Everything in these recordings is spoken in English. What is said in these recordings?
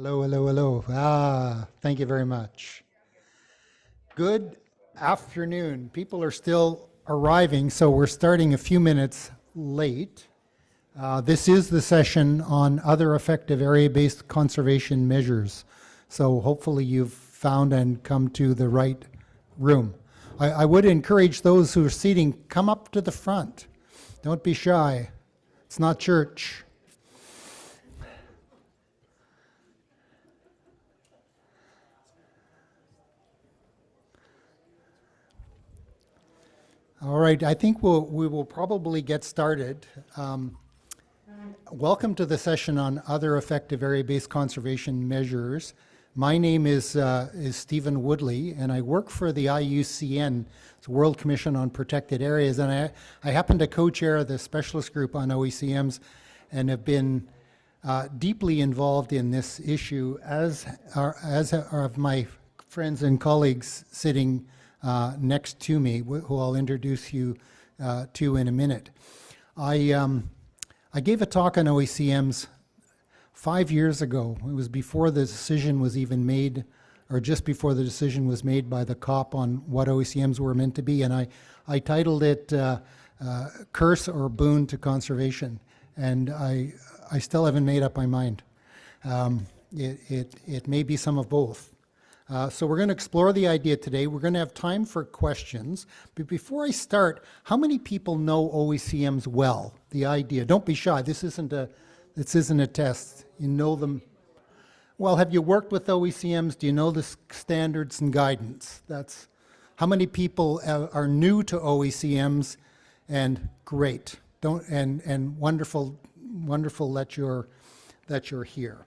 Hello, hello, hello. Thank you very much. Good afternoon. People are still arriving, so we're starting a few minutes late. This is the session on other effective area-based conservation measures. So hopefully you've found and come to the right room. I would encourage those who are seating, come up to the front. Don't be shy. It's not church. All right, I think we will probably get started. Welcome to the session on other effective area-based conservation measures. My name is Stephen Woodley, and I work for the IUCN, it's World Commission on Protected Areas, and I happen to co-chair the specialist group on OECMs and have been deeply involved in this issue, as are my friends and colleagues sitting next to me, who I'll introduce you to in a minute. I gave a talk on OECMs 5 years ago. It was before the decision was even made, or just before the decision was made by the COP on what OECMs were meant to be, and I titled it Curse or Boon to Conservation, and I still haven't made up my mind. It may be some of both. So we're going to explore the idea today. We're going to have time for questions. But before I start, how many people know OECMs well? The idea. Don't be shy. This isn't a test. You know them. Well, have you worked with OECMs? Do you know the standards and guidance? That's how many people are new to OECMs, and great. And wonderful that you're here.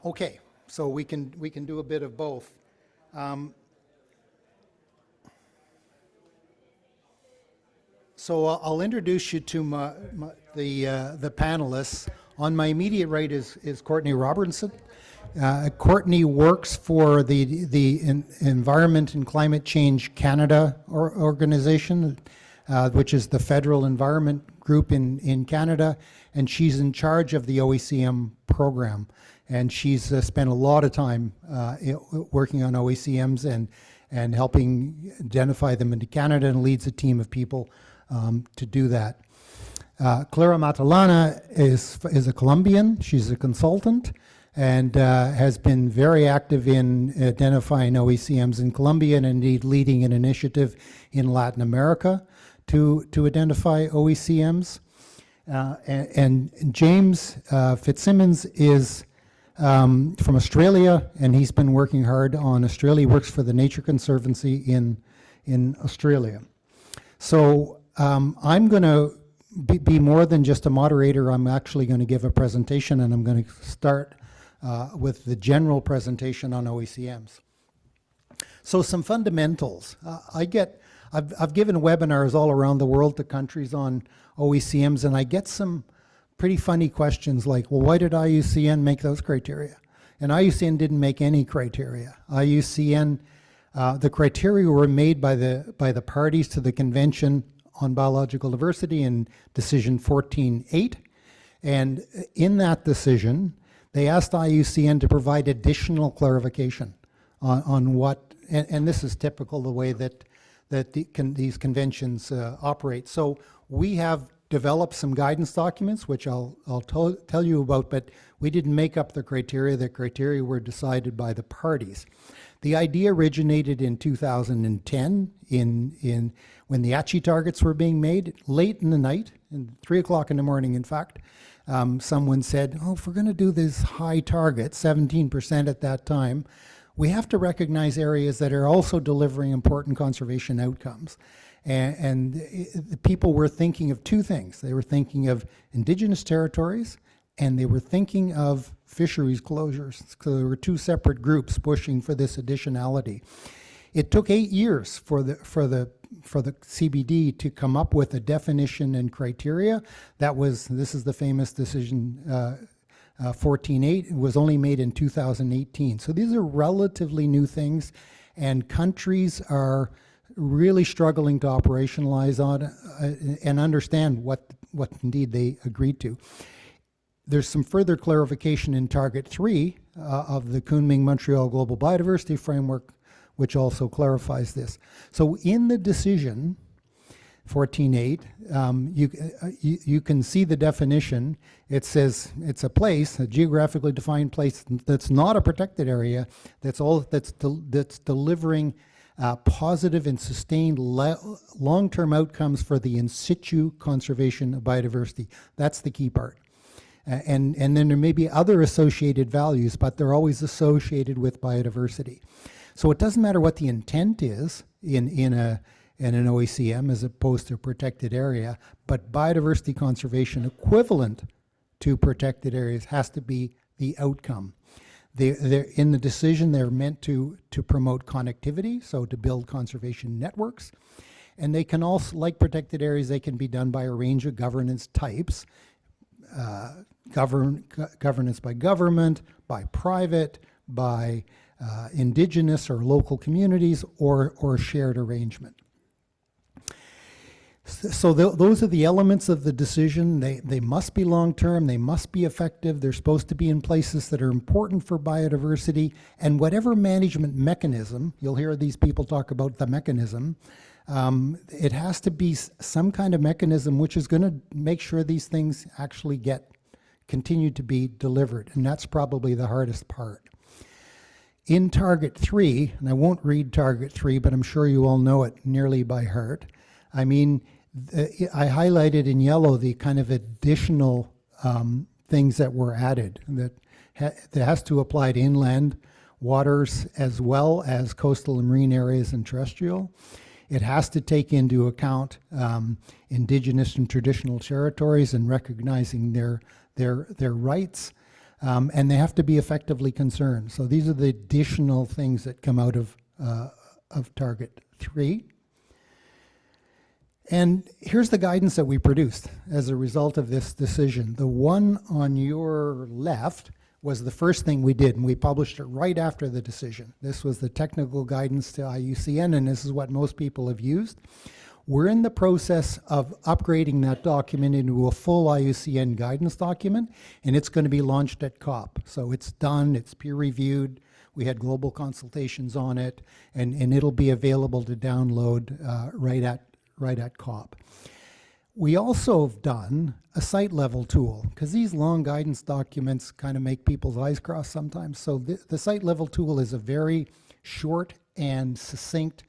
Okay. So we can do a bit of both. So I'll introduce you to the panelists. On my immediate right is Courtney Robertson. Courtney works for the Environment and Climate Change Canada organization, which is the federal environment group in Canada, and she's in charge of the OECM program. And she's spent a lot of time working on OECMs and helping identify them into Canada, and leads a team of people to do that. Clara Matalana is a Colombian. She's a consultant and has been very active in identifying OECMs in Colombia, and indeed leading an initiative in Latin America to identify OECMs. And James Fitzsimmons is from Australia, and he's been working hard on Australia. He works for the Nature Conservancy in Australia. So I'm going to be more than just a moderator. I'm actually going to give a presentation, and I'm going to start with the general presentation on OECMs. So some fundamentals. I've given webinars all around the world to countries on OECMs, and I get some pretty funny questions like, well, why did IUCN make those criteria? And IUCN didn't make any criteria. IUCN, the criteria were made by the parties to the Convention on Biological Diversity in Decision 14.8. And in that decision, they asked IUCN to provide additional clarification on what, and this is typical the way that these conventions operate. So we have developed some guidance documents, which I'll tell you about, but we didn't make up the criteria. The criteria were decided by the parties. The idea originated in 2010 when the ACHI targets were being made, late in the night, 3 o'clock in the morning, in fact. Someone said, oh, if we're going to do this high target, 17% at that time, we have to recognize areas that are also delivering important conservation outcomes. And the people were thinking of two things. They were thinking of Indigenous territories, and they were thinking of fisheries closures. So there were two separate groups pushing for this additionality. It took 8 years for the CBD to come up with a definition and criteria. This is the famous decision 14.8. It was only made in 2018. So these are relatively new things, and countries are really struggling to operationalize on and understand what indeed they agreed to. there's some further clarification in Target 3 of the Kunming-Montreal Global Biodiversity Framework, which also clarifies this. So in the decision, 14.8, you can see the definition. It says it's a place, a geographically defined place that's not a protected area, that's delivering positive and sustained long-term outcomes for the in situ conservation of biodiversity. That's the key part. And then there may be other associated values, but they're always associated with biodiversity. So it doesn't matter what the intent is in an OECM as opposed to a protected area, but biodiversity conservation equivalent to protected areas has to be the outcome. They're in the decision, they're meant to promote connectivity, so to build conservation networks. And they can also, like protected areas, they can be done by a range of governance types. Governance by government, by private, by Indigenous or local communities, or shared arrangement. So those are the elements of the decision. They must be long-term, they must be effective, they're supposed to be in places that are important for biodiversity, and whatever management mechanism, you'll hear these people talk about the mechanism, it has to be some kind of mechanism which is going to make sure these things actually continue to be delivered, and that's probably the hardest part. In Target 3, and I won't read Target 3, but I'm sure you all know it nearly by heart. I mean, I highlighted in yellow the kind of additional things that were added that has to apply to inland waters as well as coastal and marine areas and terrestrial. It has to take into account Indigenous and traditional territories and recognizing their rights, and they have to be effectively concerned. So these are the additional things that come out of Target 3. And here's the guidance that we produced as a result of this decision. The one on your left was the first thing we did, and we published it right after the decision. This was the technical guidance to IUCN, and this is what most people have used. We're in the process of upgrading that document into a full IUCN guidance document, and it's going to be launched at COP. So it's done, it's peer-reviewed, we had global consultations on it, and it'll be available to download right at COP. We also have done a site level tool, because these long guidance documents kind of make people's eyes cross sometimes. So the site level tool is a very short and succinct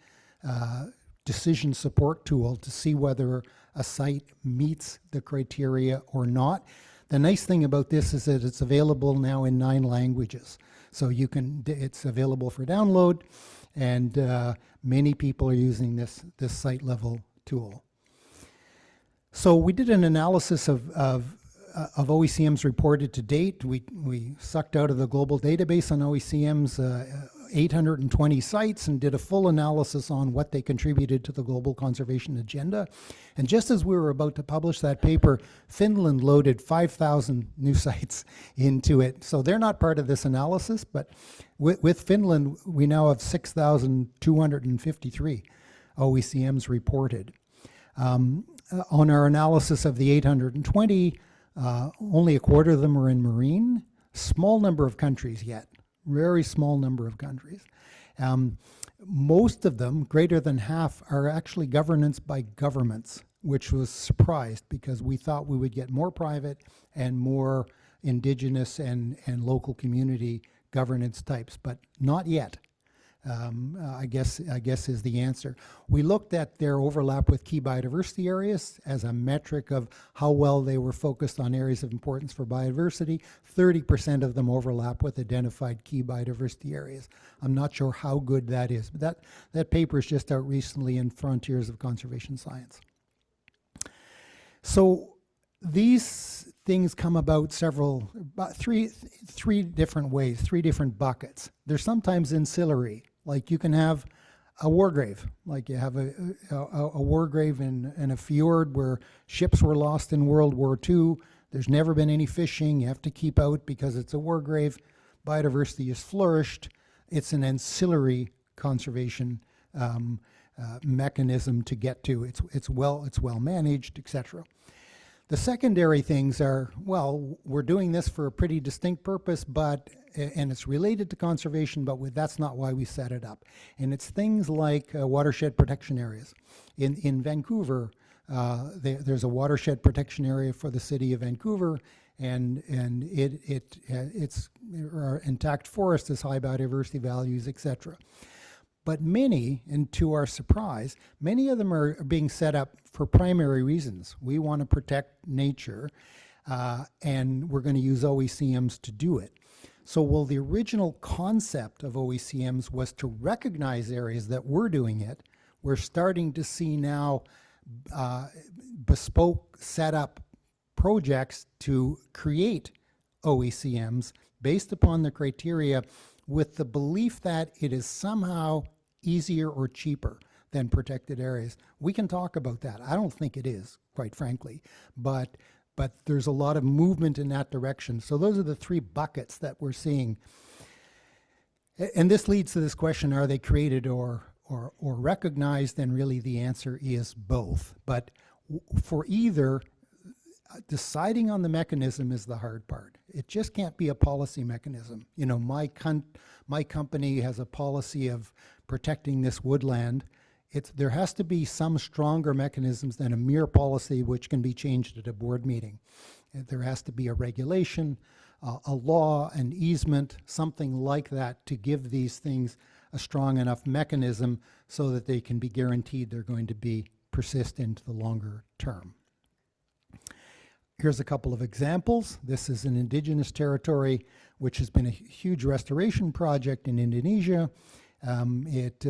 decision support tool to see whether a site meets the criteria or not. The nice thing about this is that it's available now in 9 languages. So it's available for download, and many people are using this site level tool. So we did an analysis of OECMs reported to date. We sucked out of the global database on OECMs 820 sites and did a full analysis on what they contributed to the global conservation agenda. And just as we were about to publish that paper, Finland loaded 5,000 new sites into it. So they're not part of this analysis, but with Finland, we now have 6,253 OECMs reported. On our analysis of the 820, only a quarter of them are in marine. Small number of countries yet, very small number of countries. Most of them, greater than half, are actually governance by governments, which was surprised because we thought we would get more private and more Indigenous and local community governance types, but not yet. I guess is the answer. We looked at their overlap with key biodiversity areas as a metric of how well they were focused on areas of importance for biodiversity. 30% of them overlap with identified key biodiversity areas. I'm not sure how good that is, but that paper is just out recently in Frontiers of Conservation Science. So these things come about three different ways, 3 different buckets. They're sometimes ancillary. Like you can have a war grave, like you have a war grave in a fjord where ships were lost in World War II. There's never been any fishing. You have to keep out because it's a war grave. Biodiversity has flourished. It's an ancillary conservation mechanism to get to. It's well managed, etc. The secondary things are, well, we're doing this for a pretty distinct purpose, and it's related to conservation, but that's not why we set it up. And it's things like watershed protection areas. In Vancouver, there's a watershed protection area for the city of Vancouver, and it's intact forest has high biodiversity values, etc. But many, and to our surprise, many of them are being set up for primary reasons. We want to protect nature, and we're going to use OECMs to do it. So while the original concept of OECMs was to recognize areas that were doing it, we're starting to see now bespoke setup projects to create OECMs based upon the criteria with the belief that it is somehow easier or cheaper than protected areas. We can talk about that. I don't think it is, quite frankly, but there's a lot of movement in that direction. So those are the three buckets that we're seeing. And this leads to this question, are they created or recognized? And really the answer is both. But for either, deciding on the mechanism is the hard part. It just can't be a policy mechanism. You know, my company has a policy of protecting this woodland. There has to be some stronger mechanisms than a mere policy which can be changed at a board meeting. There has to be a regulation, a law, an easement, something like that to give these things a strong enough mechanism so that they can be guaranteed they're going to persist into the longer term. Here's a couple of examples. This is an Indigenous territory which has been a huge restoration project in Indonesia. It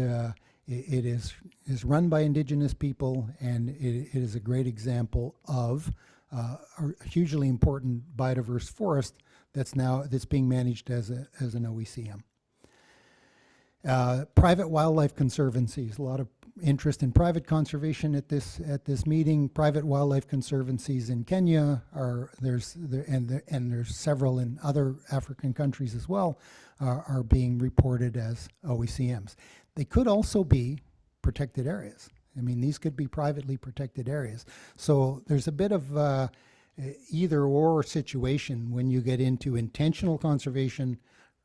is run by Indigenous people, and it is a great example of a hugely important biodiverse forest that's being managed as an OECM. Private wildlife conservancies, a lot of interest in private conservation at this meeting. Private wildlife conservancies in Kenya there's several in other African countries as well, are being reported as OECMs. They could also be protected areas. I mean, these could be privately protected areas. So there's a bit of either or situation when you get into intentional conservation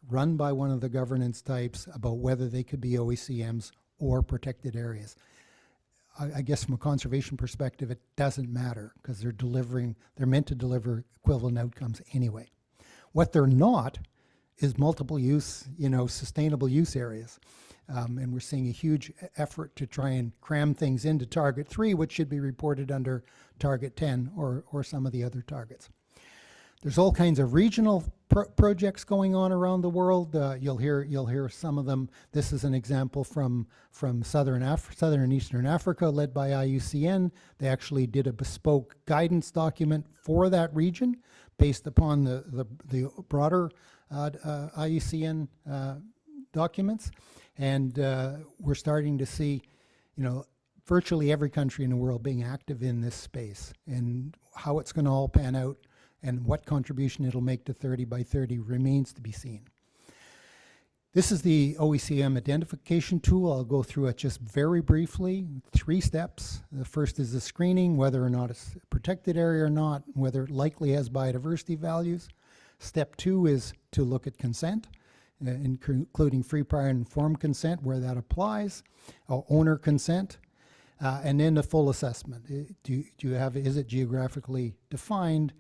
run by one of the governance types about whether they could be OECMs or protected areas. I guess from a conservation perspective, it doesn't matter because they're meant to deliver equivalent outcomes anyway. What they're not is multiple use, sustainable use areas. And we're seeing a huge effort to try and cram things into Target 3, which should be reported under Target 10 or some of the other targets. There's all kinds of regional projects going on around the world. You'll hear some of them. This is an example from Southern and Eastern Africa, led by IUCN. They actually did a bespoke guidance document for that region based upon the broader IUCN documents. And we're starting to see, virtually every country in the world being active in this space, and how it's going to all pan out and what contribution it'll make to 30 by 30 remains to be seen. This is the OECM identification tool. I'll go through it just very briefly. 3 steps. The first is the screening, whether or not it's a protected area or not, whether it likely has biodiversity values. Step 2 is to look at consent, including free, prior, and informed consent where that applies, owner consent, and then the full assessment. Is it geographically defined?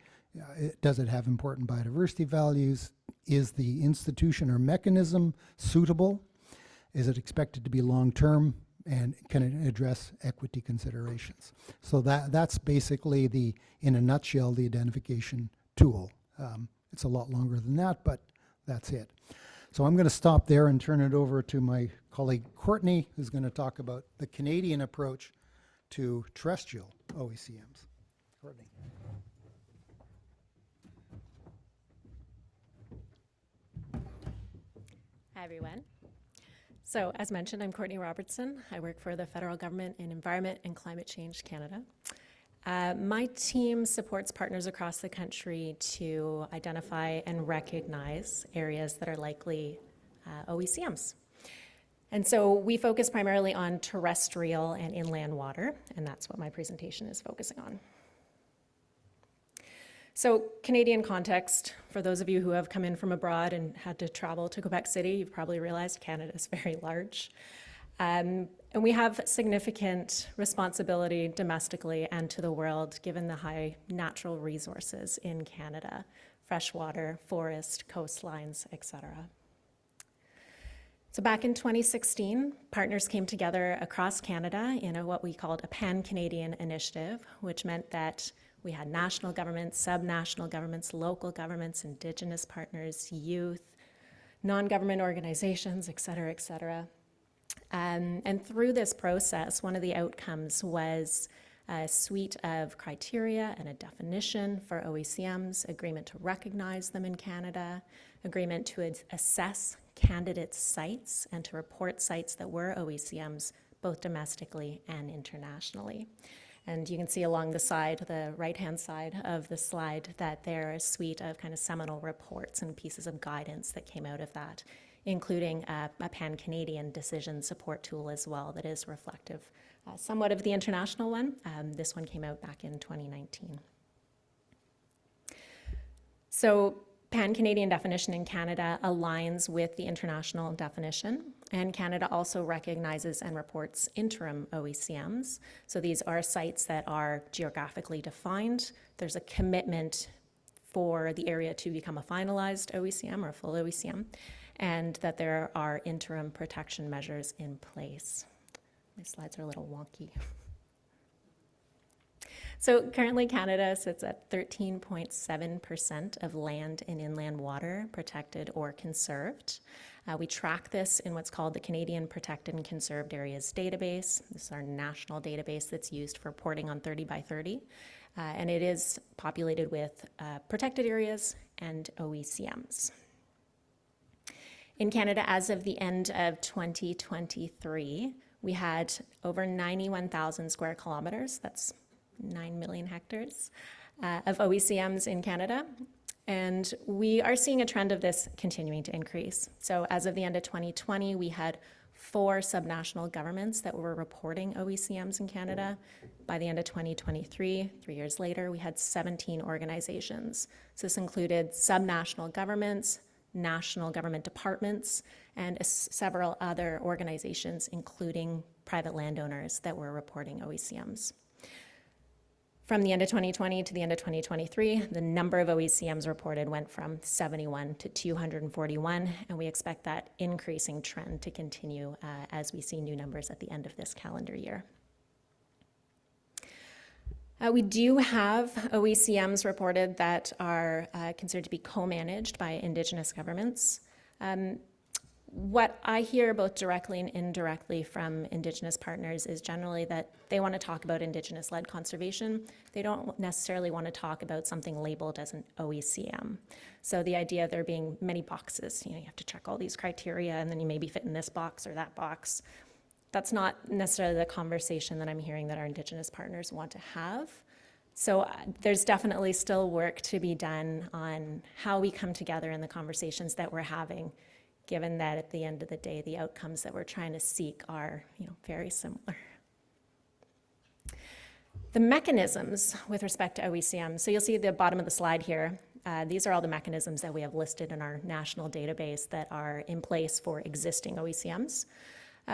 Does it have important biodiversity values? Is the institution or mechanism suitable? Is it expected to be long-term? And can it address equity considerations? So that's basically in a nutshell, the identification tool. It's a lot longer than that, but that's it. So I'm going to stop there and turn it over to my colleague Courtney, who's going to talk about the Canadian approach to terrestrial OECMs. Courtney. Hi, everyone. So, as mentioned, I'm Courtney Robertson. I work for the federal government in Environment and Climate Change Canada. My team supports partners across the country to identify and recognize areas that are likely OECMs. And so we focus primarily on terrestrial and inland water, and that's what my presentation is focusing on. So Canadian context, for those of you who have come in from abroad and had to travel to Quebec City, you've probably realized Canada is very large. And we have significant responsibility domestically and to the world, given the high natural resources in Canada, freshwater, forest, coastlines, etc. So back in 2016, partners came together across Canada in what we called a pan-Canadian initiative, which meant that we had national governments, sub-national governments, local governments, Indigenous partners, youth, non-government organizations, et cetera, et cetera. And through this process, one of the outcomes was a suite of criteria and a definition for OECMs, agreement to recognize them in Canada, agreement to assess candidate sites and to report sites that were OECMs, both domestically and internationally. And you can see along the side, the right-hand side of the slide, that there are a suite of kind of seminal reports and pieces of guidance that came out of that, including a pan-Canadian decision support tool as well that is reflective somewhat of the international one. This one came out back in 2019. So pan-Canadian definition in Canada aligns with the international definition, and Canada also recognizes and reports interim OECMs. So these are sites that are geographically defined. There's a commitment for the area to become a finalized OECM or a full OECM, and that there are interim protection measures in place. My slides are a little wonky. So currently Canada sits at 13.7% of land and inland water protected or conserved. We track this in what's called the Canadian Protected and Conserved Areas Database. This is our national database that's used for reporting on 30 by 30. And it is populated with protected areas and OECMs. In Canada, as of the end of 2023, we had over 91,000 square kilometers, that's 9 million hectares, of OECMs in Canada. And we are seeing a trend of this continuing to increase. So as of the end of 2020, we had 4 subnational governments that were reporting OECMs in Canada. By the end of 2023, 3 years later, we had 17 organizations. So this included subnational governments, national government departments, and several other organizations, including private landowners that were reporting OECMs. From the end of 2020 to the end of 2023, the number of OECMs reported went from 71 to 241, and we expect that increasing trend to continue as we see new numbers at the end of this calendar year. We do have OECMs reported that are considered to be co-managed by Indigenous governments. What I hear both directly and indirectly from Indigenous partners is generally that they want to talk about Indigenous-led conservation. They don't necessarily want to talk about something labeled as an OECM. So the idea of there being many boxes, you have to check all these criteria and then you maybe fit in this box or that box. That's not necessarily the conversation that I'm hearing that our Indigenous partners want to have. So there's definitely still work to be done on how we come together in the conversations that we're having, given that at the end of the day, the outcomes that we're trying to seek are, very similar. The mechanisms with respect to OECM, so you'll see at the bottom of the slide here, these are all the mechanisms that we have listed in our national database that are in place for existing OECMs.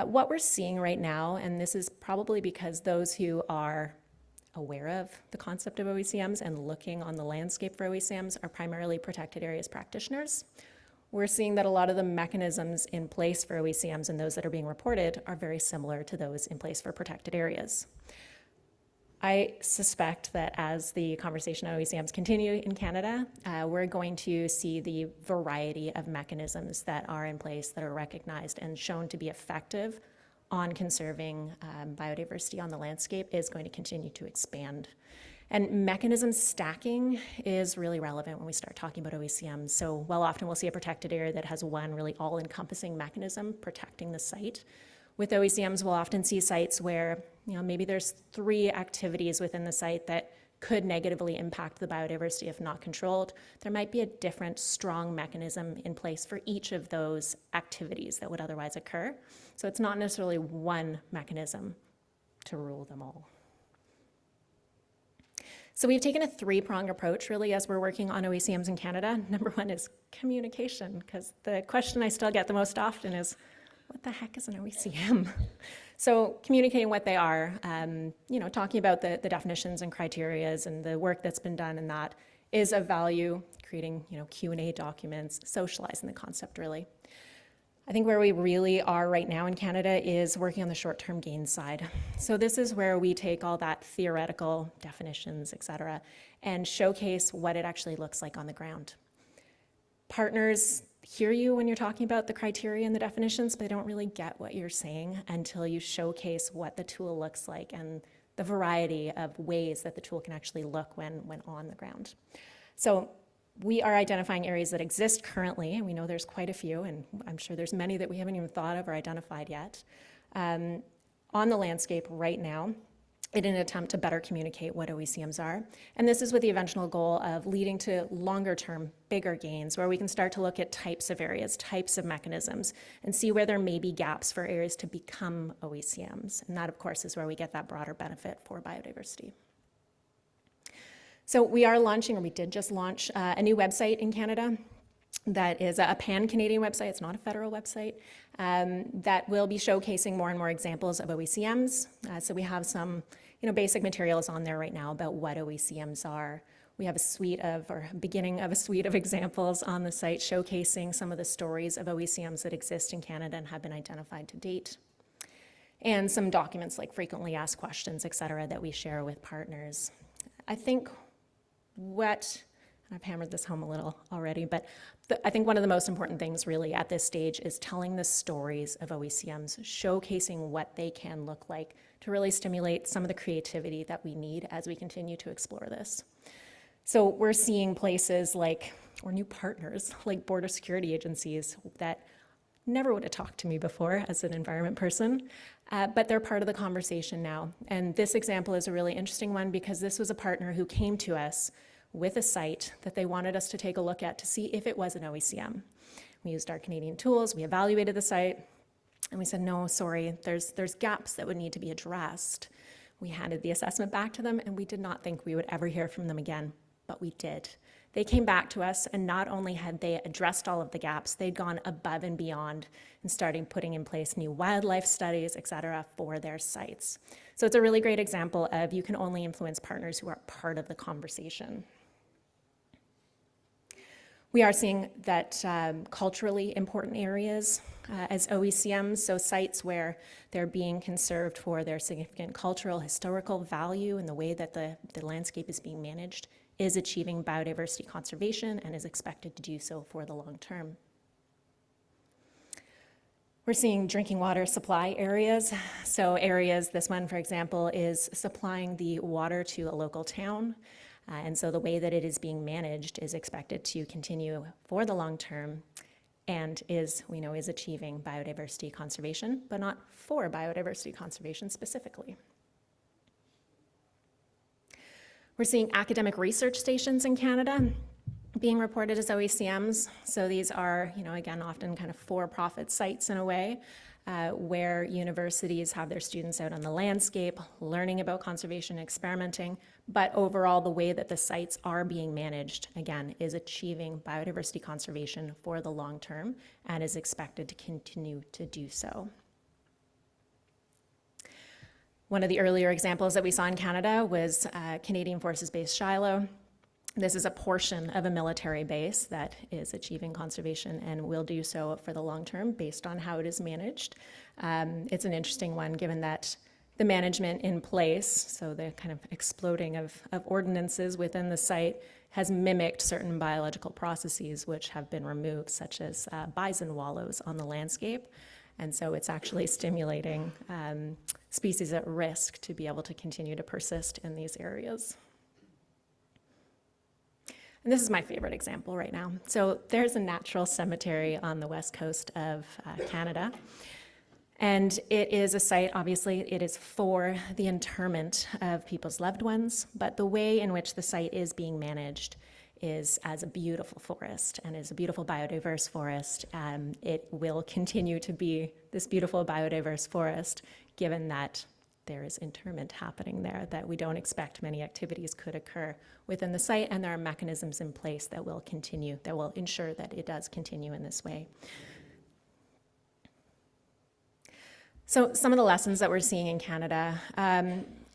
What we're seeing right now, and this is probably because those who are aware of the concept of OECMs and looking on the landscape for OECMs are primarily protected areas practitioners. We're seeing that a lot of the mechanisms in place for OECMs and those that are being reported are very similar to those in place for protected areas. I suspect that as the conversation on OECMs continue in Canada, we're going to see the variety of mechanisms that are in place that are recognized and shown to be effective on conserving biodiversity on the landscape is going to continue to expand. And mechanism stacking is really relevant when we start talking about OECMs. So while often we'll see a protected area that has one really all-encompassing mechanism protecting the site, with OECMs we'll often see sites where maybe there's 3 activities within the site that could negatively impact the biodiversity if not controlled. There might be a different strong mechanism in place for each of those activities that would otherwise occur. So it's not necessarily one mechanism to rule them all. So we've taken a three-pronged approach, really, as we're working on OECMs in Canada. Number one is communication, because the question I still get the most often is, what the heck is an OECM? So communicating what they are, talking about the definitions and criterias and the work that's been done in that is of value, creating, Q&A documents, socializing the concept, really. I think where we really are right now in Canada is working on the short-term gain side. So this is where we take all that theoretical definitions, et cetera, and showcase what it actually looks like on the ground. Partners hear you when you're talking about the criteria and the definitions, but they don't really get what you're saying until you showcase what the tool looks like and the variety of ways that the tool can actually look when on the ground. So we are identifying areas that exist currently, and we know there's quite a few, and I'm sure there's many that we haven't even thought of or identified yet, on the landscape right now in an attempt to better communicate what OECMs are. And this is with the eventual goal of leading to longer-term, bigger gains, where we can start to look at types of areas, types of mechanisms, and see where there may be gaps for areas to become OECMs. And that, of course, is where we get that broader benefit for biodiversity. So we are launching, or we did just launch, a new website in Canada that is a pan-Canadian website. It's not a federal website, that will be showcasing more and more examples of OECMs. So we have some basic materials on there right now about what OECMs are. We have beginning of a suite of examples on the site showcasing some of the stories of OECMs that exist in Canada and have been identified to date. And some documents like frequently asked questions, et cetera, that we share with partners. I think I've hammered this home a little already, but I think one of the most important things really at this stage is telling the stories of OECMs, showcasing what they can look like to really stimulate some of the creativity that we need as we continue to explore this. So we're seeing places or new partners like border security agencies that never would have talked to me before as an environment person, but they're part of the conversation now. And this example is a really interesting one because this was a partner who came to us with a site that they wanted us to take a look at to see if it was an OECM. We used our Canadian tools, we evaluated the site, and we said, no, sorry, there's gaps that would need to be addressed. We handed the assessment back to them, and we did not think we would ever hear from them again, but we did. They came back to us, and not only had they addressed all of the gaps, they'd gone above and beyond and started putting in place new wildlife studies, et cetera, for their sites. So it's a really great example of you can only influence partners who are part of the conversation. We are seeing that culturally important areas as OECMs, so sites where they're being conserved for their significant cultural, historical value and the way that the landscape is being managed, is achieving biodiversity conservation and is expected to do so for the long term. We're seeing drinking water supply areas. So areas, this one, for example, is supplying the water to a local town. And so the way that it is being managed is expected to continue for the long term and we know is achieving biodiversity conservation, but not for biodiversity conservation specifically. We're seeing academic research stations in Canada being reported as OECMs. So these are, again, often kind of for-profit sites in a way, where universities have their students out on the landscape, learning about conservation, experimenting, but overall the way that the sites are being managed, again, is achieving biodiversity conservation for the long term and is expected to continue to do so. One of the earlier examples that we saw in Canada was Canadian Forces Base Shiloh. This is a portion of a military base that is achieving conservation and will do so for the long term based on how it is managed. It's an interesting one given that the management in place, so the kind of exploding of ordinances within the site, has mimicked certain biological processes which have been removed, such as bison wallows on the landscape. And so it's actually stimulating species at risk to be able to continue to persist in these areas. And this is my favorite example right now. So there's a natural cemetery on the west coast of Canada. And it is a site, obviously, it is for the interment of people's loved ones, but the way in which the site is being managed is as a beautiful forest and is a beautiful biodiverse forest. It will continue to be this beautiful biodiverse forest given that there is interment happening there, that we don't expect many activities could occur within the site, and there are mechanisms in place that will continue, that will ensure that it does continue in this way. So some of the lessons that we're seeing in Canada,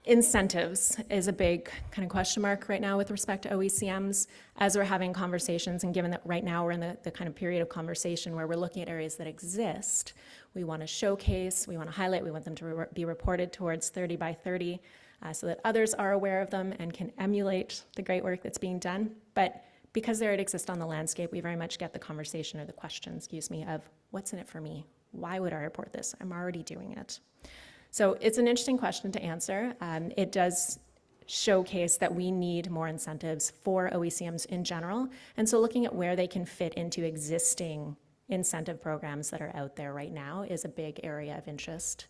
incentives is a big kind of question mark right now with respect to OECMs as we're having conversations, and given that right now we're in the kind of period of conversation where we're looking at areas that exist, we want to showcase, we want to highlight, we want them to be reported towards 30 by 30 so that others are aware of them and can emulate the great work that's being done. But because they already exist on the landscape, we very much get the conversation or the question, of what's in it for me? Why would I report this? I'm already doing it. So it's an interesting question to answer. It does showcase that we need more incentives for OECMs in general. And so looking at where they can fit into existing incentive programs that are out there right now is a big area of interest.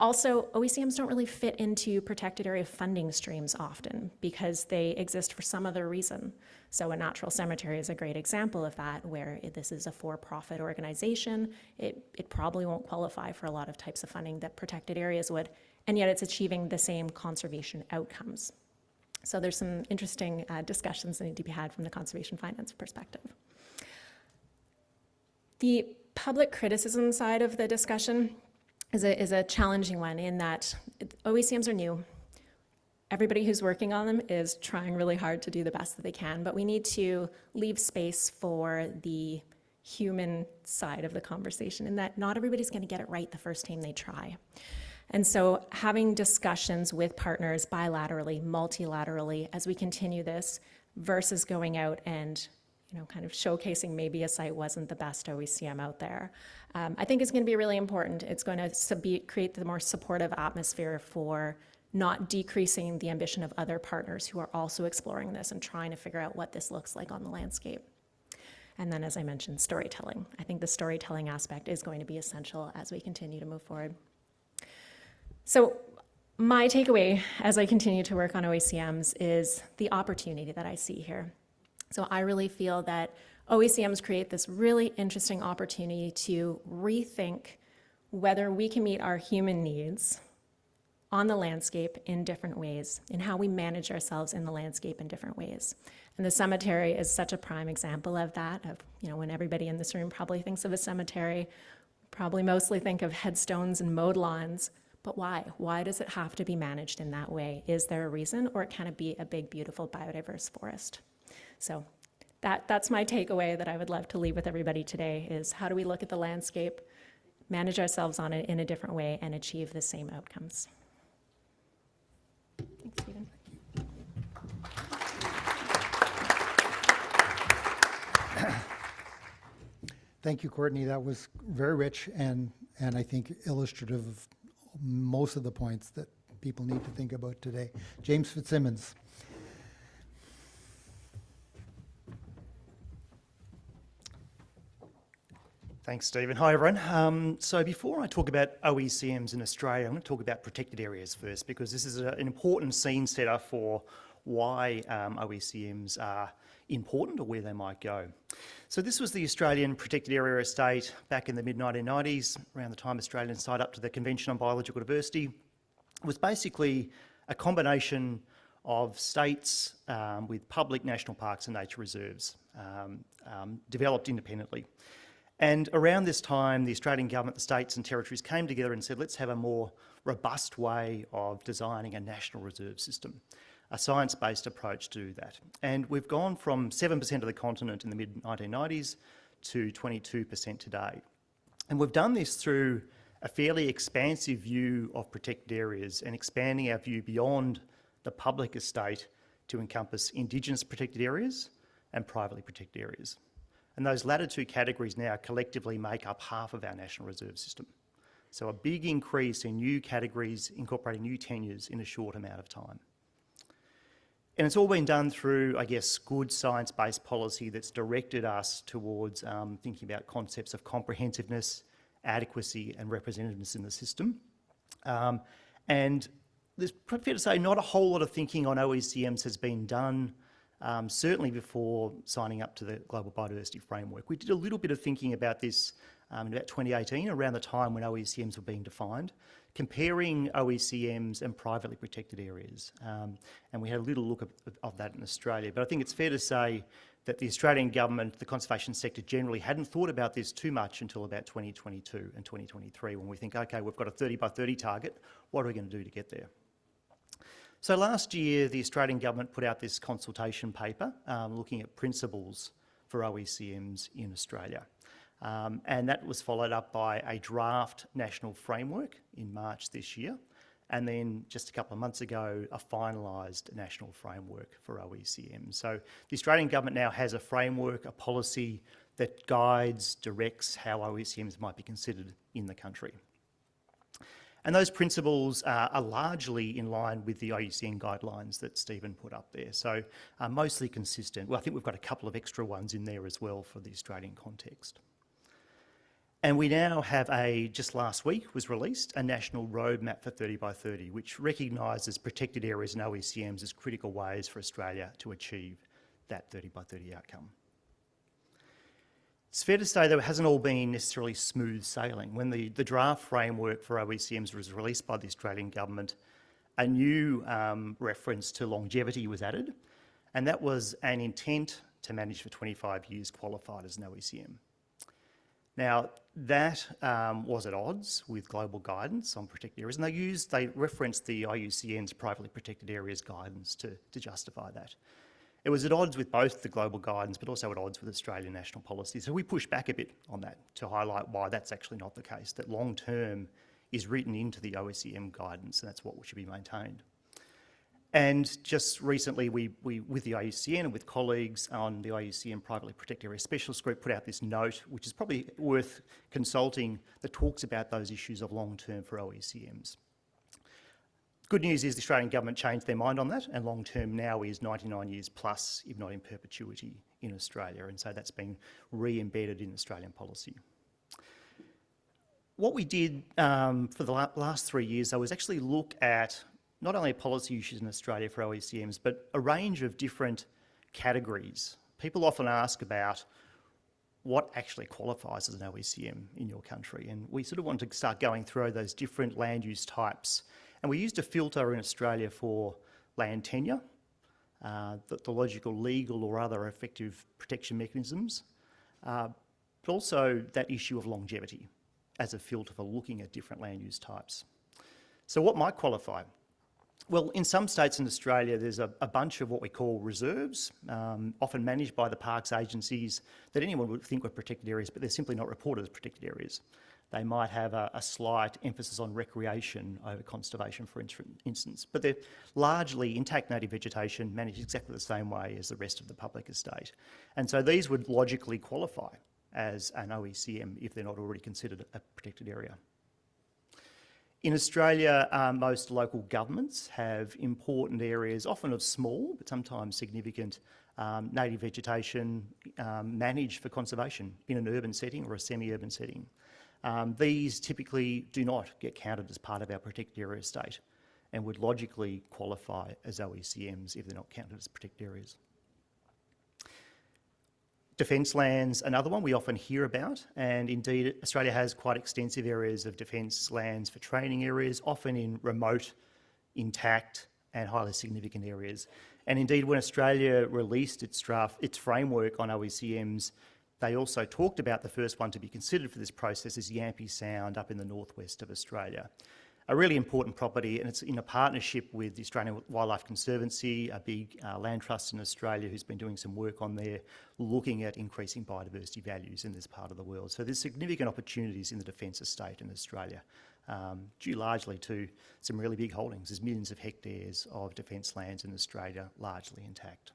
Also, OECMs don't really fit into protected area funding streams often because they exist for some other reason. So a natural cemetery is a great example of that, where this is a for-profit organization. It probably won't qualify for a lot of types of funding that protected areas would, and yet it's achieving the same conservation outcomes. So there's some interesting discussions that need to be had from the conservation finance perspective. The public criticism side of the discussion is a challenging one in that OECMs are new. Everybody who's working on them is trying really hard to do the best that they can, but we need to leave space for the human side of the conversation in that not everybody's going to get it right the first time they try. And so having discussions with partners bilaterally, multilaterally, as we continue this, versus going out and kind of showcasing maybe a site wasn't the best OECM out there. I think it's going to be really important. It's going to create the more supportive atmosphere for not decreasing the ambition of other partners who are also exploring this and trying to figure out what this looks like on the landscape. And then, as I mentioned, storytelling. I think the storytelling aspect is going to be essential as we continue to move forward. So my takeaway as I continue to work on OECMs is the opportunity that I see here. So I really feel that OECMs create this really interesting opportunity to rethink whether we can meet our human needs on the landscape in different ways, and how we manage ourselves in the landscape in different ways. And the cemetery is such a prime example of that, of when everybody in this room probably thinks of a cemetery, probably mostly think of headstones and mowed lawns, but why? Why does it have to be managed in that way? Is there a reason, or can it be a big, beautiful biodiverse forest? So that's my takeaway that I would love to leave with everybody today, is how do we look at the landscape, manage ourselves on it in a different way, and achieve the same outcomes. Thanks, Stephen. Thank you, Courtney. That was very rich and I think illustrative of most of the points that people need to think about today. James Fitzsimmons. Thanks, Stephen. Hi, everyone. So before I talk about OECMs in Australia, I'm going to talk about protected areas first, because this is an important scene setter for why OECMs are important or where they might go. So this was the Australian Protected Area Estate back in the mid-1990s, around the time Australians signed up to the Convention on Biological Diversity. It was basically a combination of states with public national parks and nature reserves developed independently. And around this time, the Australian government, the states and territories came together and said, let's have a more robust way of designing a national reserve system, a science-based approach to do that. And we've gone from 7% of the continent in the mid-1990s to 22% today. And we've done this through a fairly expansive view of protected areas and expanding our view beyond the public estate to encompass Indigenous protected areas and privately protected areas. And those latter two categories now collectively make up half of our national reserve system. So a big increase in new categories incorporating new tenures in a short amount of time. And it's all been done through, I guess, good science-based policy that's directed us towards thinking about concepts of comprehensiveness, adequacy and representativeness in the system. And there's fair to say not a whole lot of thinking on OECMs has been done certainly before signing up to the Global Biodiversity Framework. We did a little bit of thinking about this in about 2018, around the time when OECMs were being defined, comparing OECMs and privately protected areas. And we had a little look of that in Australia. But I think it's fair to say that the Australian government, the conservation sector generally, hadn't thought about this too much until about 2022 and 2023, when we think, okay, we've got a 30 by 30 target, what are we going to do to get there? So last year, the Australian government put out this consultation paper looking at principles for OECMs in Australia. And that was followed up by a draft national framework in March this year, and then just a couple of months ago, a finalised national framework for OECM. So the Australian government now has a framework, a policy that guides, directs how OECMs might be considered in the country. And those principles are largely in line with the OECM guidelines that Stephen put up there. So mostly consistent. Well, I think we've got a couple of extra ones in there as well for the Australian context. And we now have just last week was released, a national roadmap for 30 by 30, which recognises protected areas and OECMs as critical ways for Australia to achieve that 30 by 30 outcome. It's fair to say, though, it hasn't all been necessarily smooth sailing. When the draft framework for OECMs was released by the Australian government, a new reference to longevity was added, and that was an intent to manage for 25 years qualified as an OECM. Now, that was at odds with global guidance on protected areas, and they referenced the IUCN's privately protected areas guidance to justify that. It was at odds with both the global guidance, but also at odds with Australian national policy. So we pushed back a bit on that to highlight why that's actually not the case, that long-term is written into the OECM guidance, and that's what should be maintained. And just recently, we with the IUCN and with colleagues on the IUCN Privately Protected Area Specialist Group, put out this note, which is probably worth consulting, that talks about those issues of long-term for OECMs. Good news is the Australian government changed their mind on that, and long-term now is 99 years plus, if not in perpetuity, in Australia, and so that's been re-embedded in Australian policy. What we did for the last 3 years, though, was actually look at not only policy issues in Australia for OECMs, but a range of different categories. People often ask about what actually qualifies as an OECM in your country, and we sort of wanted to start going through those different land use types. And we used a filter in Australia for land tenure, the logical, legal or other effective protection mechanisms, but also that issue of longevity as a filter for looking at different land use types. So what might qualify? Well, in some states in Australia, there's a bunch of what we call reserves, often managed by the parks agencies, that anyone would think were protected areas, but they're simply not reported as protected areas. They might have a slight emphasis on recreation over conservation, for instance, but they're largely intact native vegetation managed exactly the same way as the rest of the public estate. And so these would logically qualify as an OECM if they're not already considered a protected area. In Australia, most local governments have important areas, often of small but sometimes significant native vegetation managed for conservation in an urban setting or a semi-urban setting. These typically do not get counted as part of our protected area estate and would logically qualify as OECMs if they're not counted as protected areas. Defence lands, another one we often hear about, and indeed Australia has quite extensive areas of defence lands for training areas, often in remote, intact and highly significant areas. And indeed when Australia released its framework on OECMs, they also talked about the first one to be considered for this process is Yampi Sound up in the northwest of Australia. A really important property, and it's in a partnership with the Australian Wildlife Conservancy, a big land trust in Australia who's been doing some work on there, looking at increasing biodiversity values in this part of the world. So there's significant opportunities in the defence estate in Australia, due largely to some really big holdings. There's millions of hectares of defence lands in Australia, largely intact.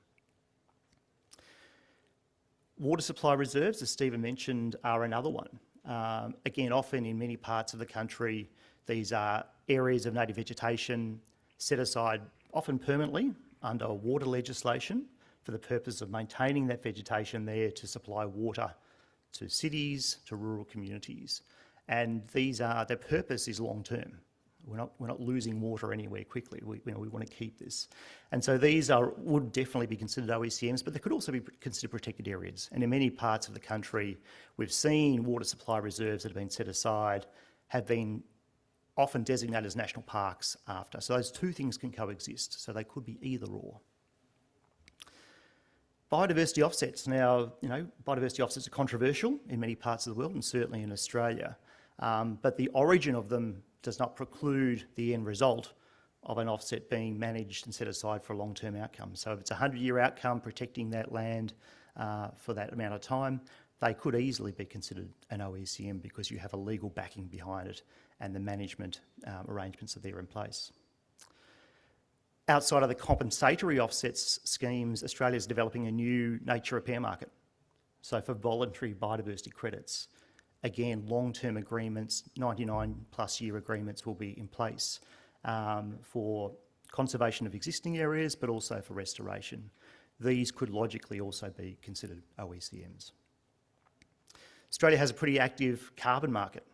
Water supply reserves, as Stephen mentioned, are another one. Again, often in many parts of the country, these are areas of native vegetation set aside often permanently under water legislation for the purpose of maintaining that vegetation there to supply water to cities, to rural communities. And their purpose is long-term. We're not losing water anywhere quickly. We want to keep this. And so these would definitely be considered OECMs, but they could also be considered protected areas. And in many parts of the country, we've seen water supply reserves that have been set aside have been often designated as national parks after. So those two things can coexist. So they could be either or. Biodiversity offsets. Now, biodiversity offsets are controversial in many parts of the world and certainly in Australia, but the origin of them does not preclude the end result of an offset being managed and set aside for a long-term outcome. So if it's a 100-year outcome protecting that land for that amount of time, they could easily be considered an OECM because you have a legal backing behind it and the management arrangements are there in place. Outside of the compensatory offsets schemes, Australia is developing a new nature repair market. So for voluntary biodiversity credits, again, long-term agreements, 99+ year agreements will be in place for conservation of existing areas, but also for restoration. These could logically also be considered OECMs. Australia has a pretty active carbon market,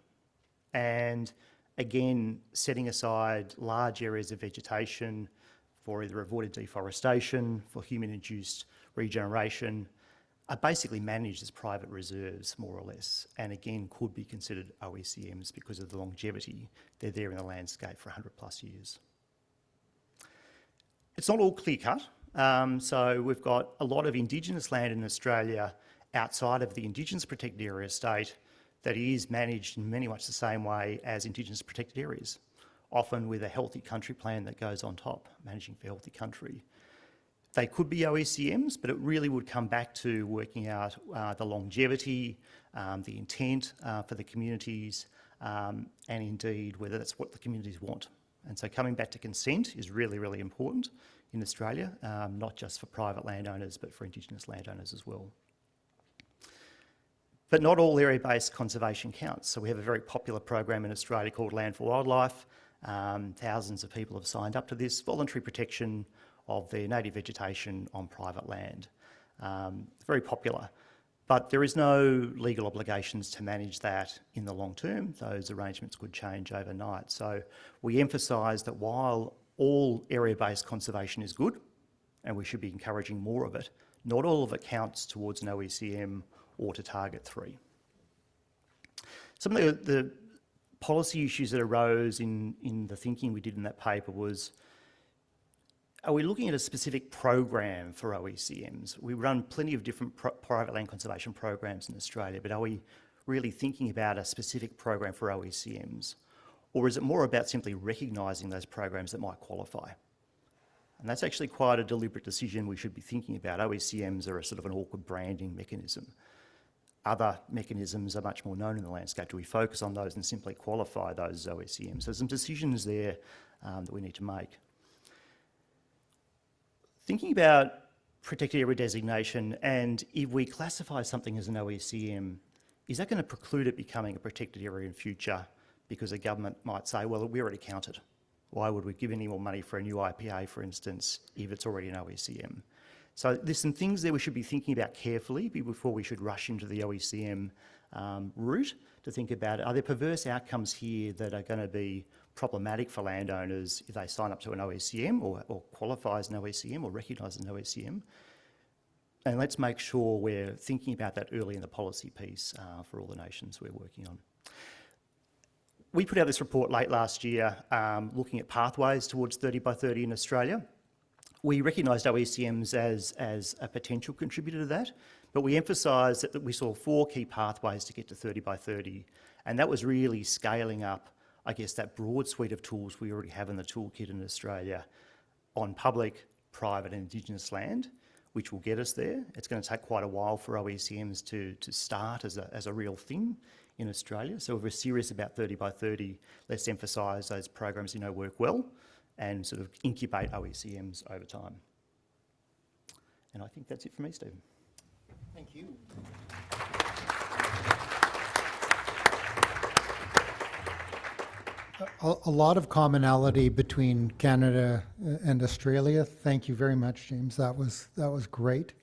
and again, setting aside large areas of vegetation for either avoided deforestation, for human-induced regeneration, are basically managed as private reserves, more or less, and again could be considered OECMs because of the longevity. They're there in the landscape for 100+ years. It's not all clear-cut, so we've got a lot of Indigenous land in Australia outside of the Indigenous protected area state that is managed in many much the same way as Indigenous protected areas, often with a healthy country plan that goes on top, managing for healthy country. They could be OECMs, but it really would come back to working out the longevity, the intent for the communities, and indeed whether that's what the communities want. And so coming back to consent is really, really important in Australia, not just for private landowners, but for Indigenous landowners as well. But not all area-based conservation counts. So we have a very popular program in Australia called Land for Wildlife. Thousands of people have signed up to this, voluntary protection of their native vegetation on private land. Very popular, but there is no legal obligations to manage that in the long term. Those arrangements could change overnight. So we emphasise that while all area-based conservation is good, and we should be encouraging more of it, not all of it counts towards an OECM or to target 3. Some of the policy issues that arose in the thinking we did in that paper was, are we looking at a specific program for OECMs? We run plenty of different private land conservation programs in Australia, but are we really thinking about a specific program for OECMs? Or is it more about simply recognising those programs that might qualify? And that's actually quite a deliberate decision we should be thinking about. OECMs are a sort of an awkward branding mechanism. Other mechanisms are much more known in the landscape. Do we focus on those and simply qualify those as OECMs? So there's some decisions there that we need to make. Thinking about protected area designation, and if we classify something as an OECM, is that going to preclude it becoming a protected area in future? Because the government might say, well, we already count it. Why would we give any more money for a new IPA, for instance, if it's already an OECM? So there's some things there we should be thinking about carefully before we should rush into the OECM route to think about, are there perverse outcomes here that are going to be problematic for landowners if they sign up to an OECM or qualify as an OECM or recognise as an OECM? And let's make sure we're thinking about that early in the policy piece for all the nations we're working on. We put out this report late last year looking at pathways towards 30 by 30 in Australia. We recognised OECMs as a potential contributor to that, but we emphasised that we saw 4 key pathways to get to 30 by 30, and that was really scaling up, I guess, that broad suite of tools we already have in the toolkit in Australia on public, private and Indigenous land, which will get us there. It's going to take quite a while for OECMs to start as a real thing in Australia. So if we're serious about 30 by 30, let's emphasise those programs work well and sort of incubate OECMs over time. And I think that's it for me, Stephen. Thank you. A lot of commonality between Canada and Australia. Thank you very much, James. That was great.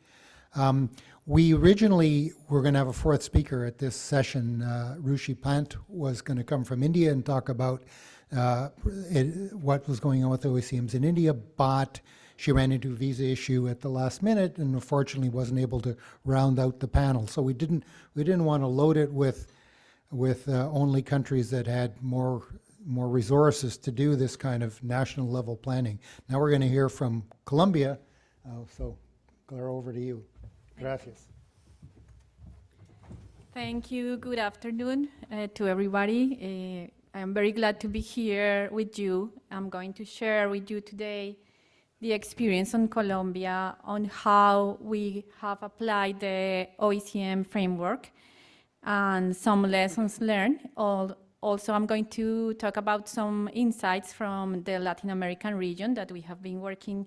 We originally were going to have a 4th speaker at this session. Rushi Pant was going to come from India and talk about what was going on with OECMs in India, but she ran into a visa issue at the last minute and unfortunately wasn't able to round out the panel. So we didn't want to load it with only countries that had more resources to do this kind of national level planning. Now we're going to hear from Colombia. So Clara, over to you. Gracias. Thank you. Good afternoon to everybody. I am very glad to be here with you. I'm going to share with you today the experience on Colombia, on how we have applied the OECM framework and some lessons learned. Also, I'm going to talk about some insights from the Latin American region that we have been working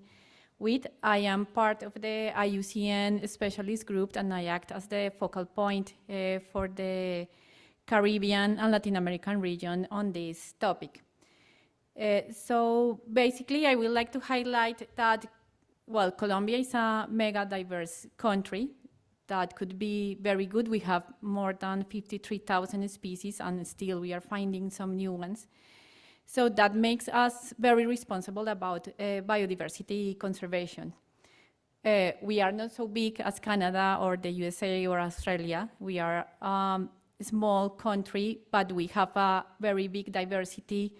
with. I am part of the IUCN specialist group, and I act as the focal point for the Caribbean and Latin American region on this topic. So basically, I would like to highlight that, well, Colombia is a mega diverse country that could be very good. We have more than 53,000 species, and still we are finding some new ones. So that makes us very responsible about biodiversity conservation. We are not so big as Canada or the USA or Australia. We are a small country, but we have a very big diversity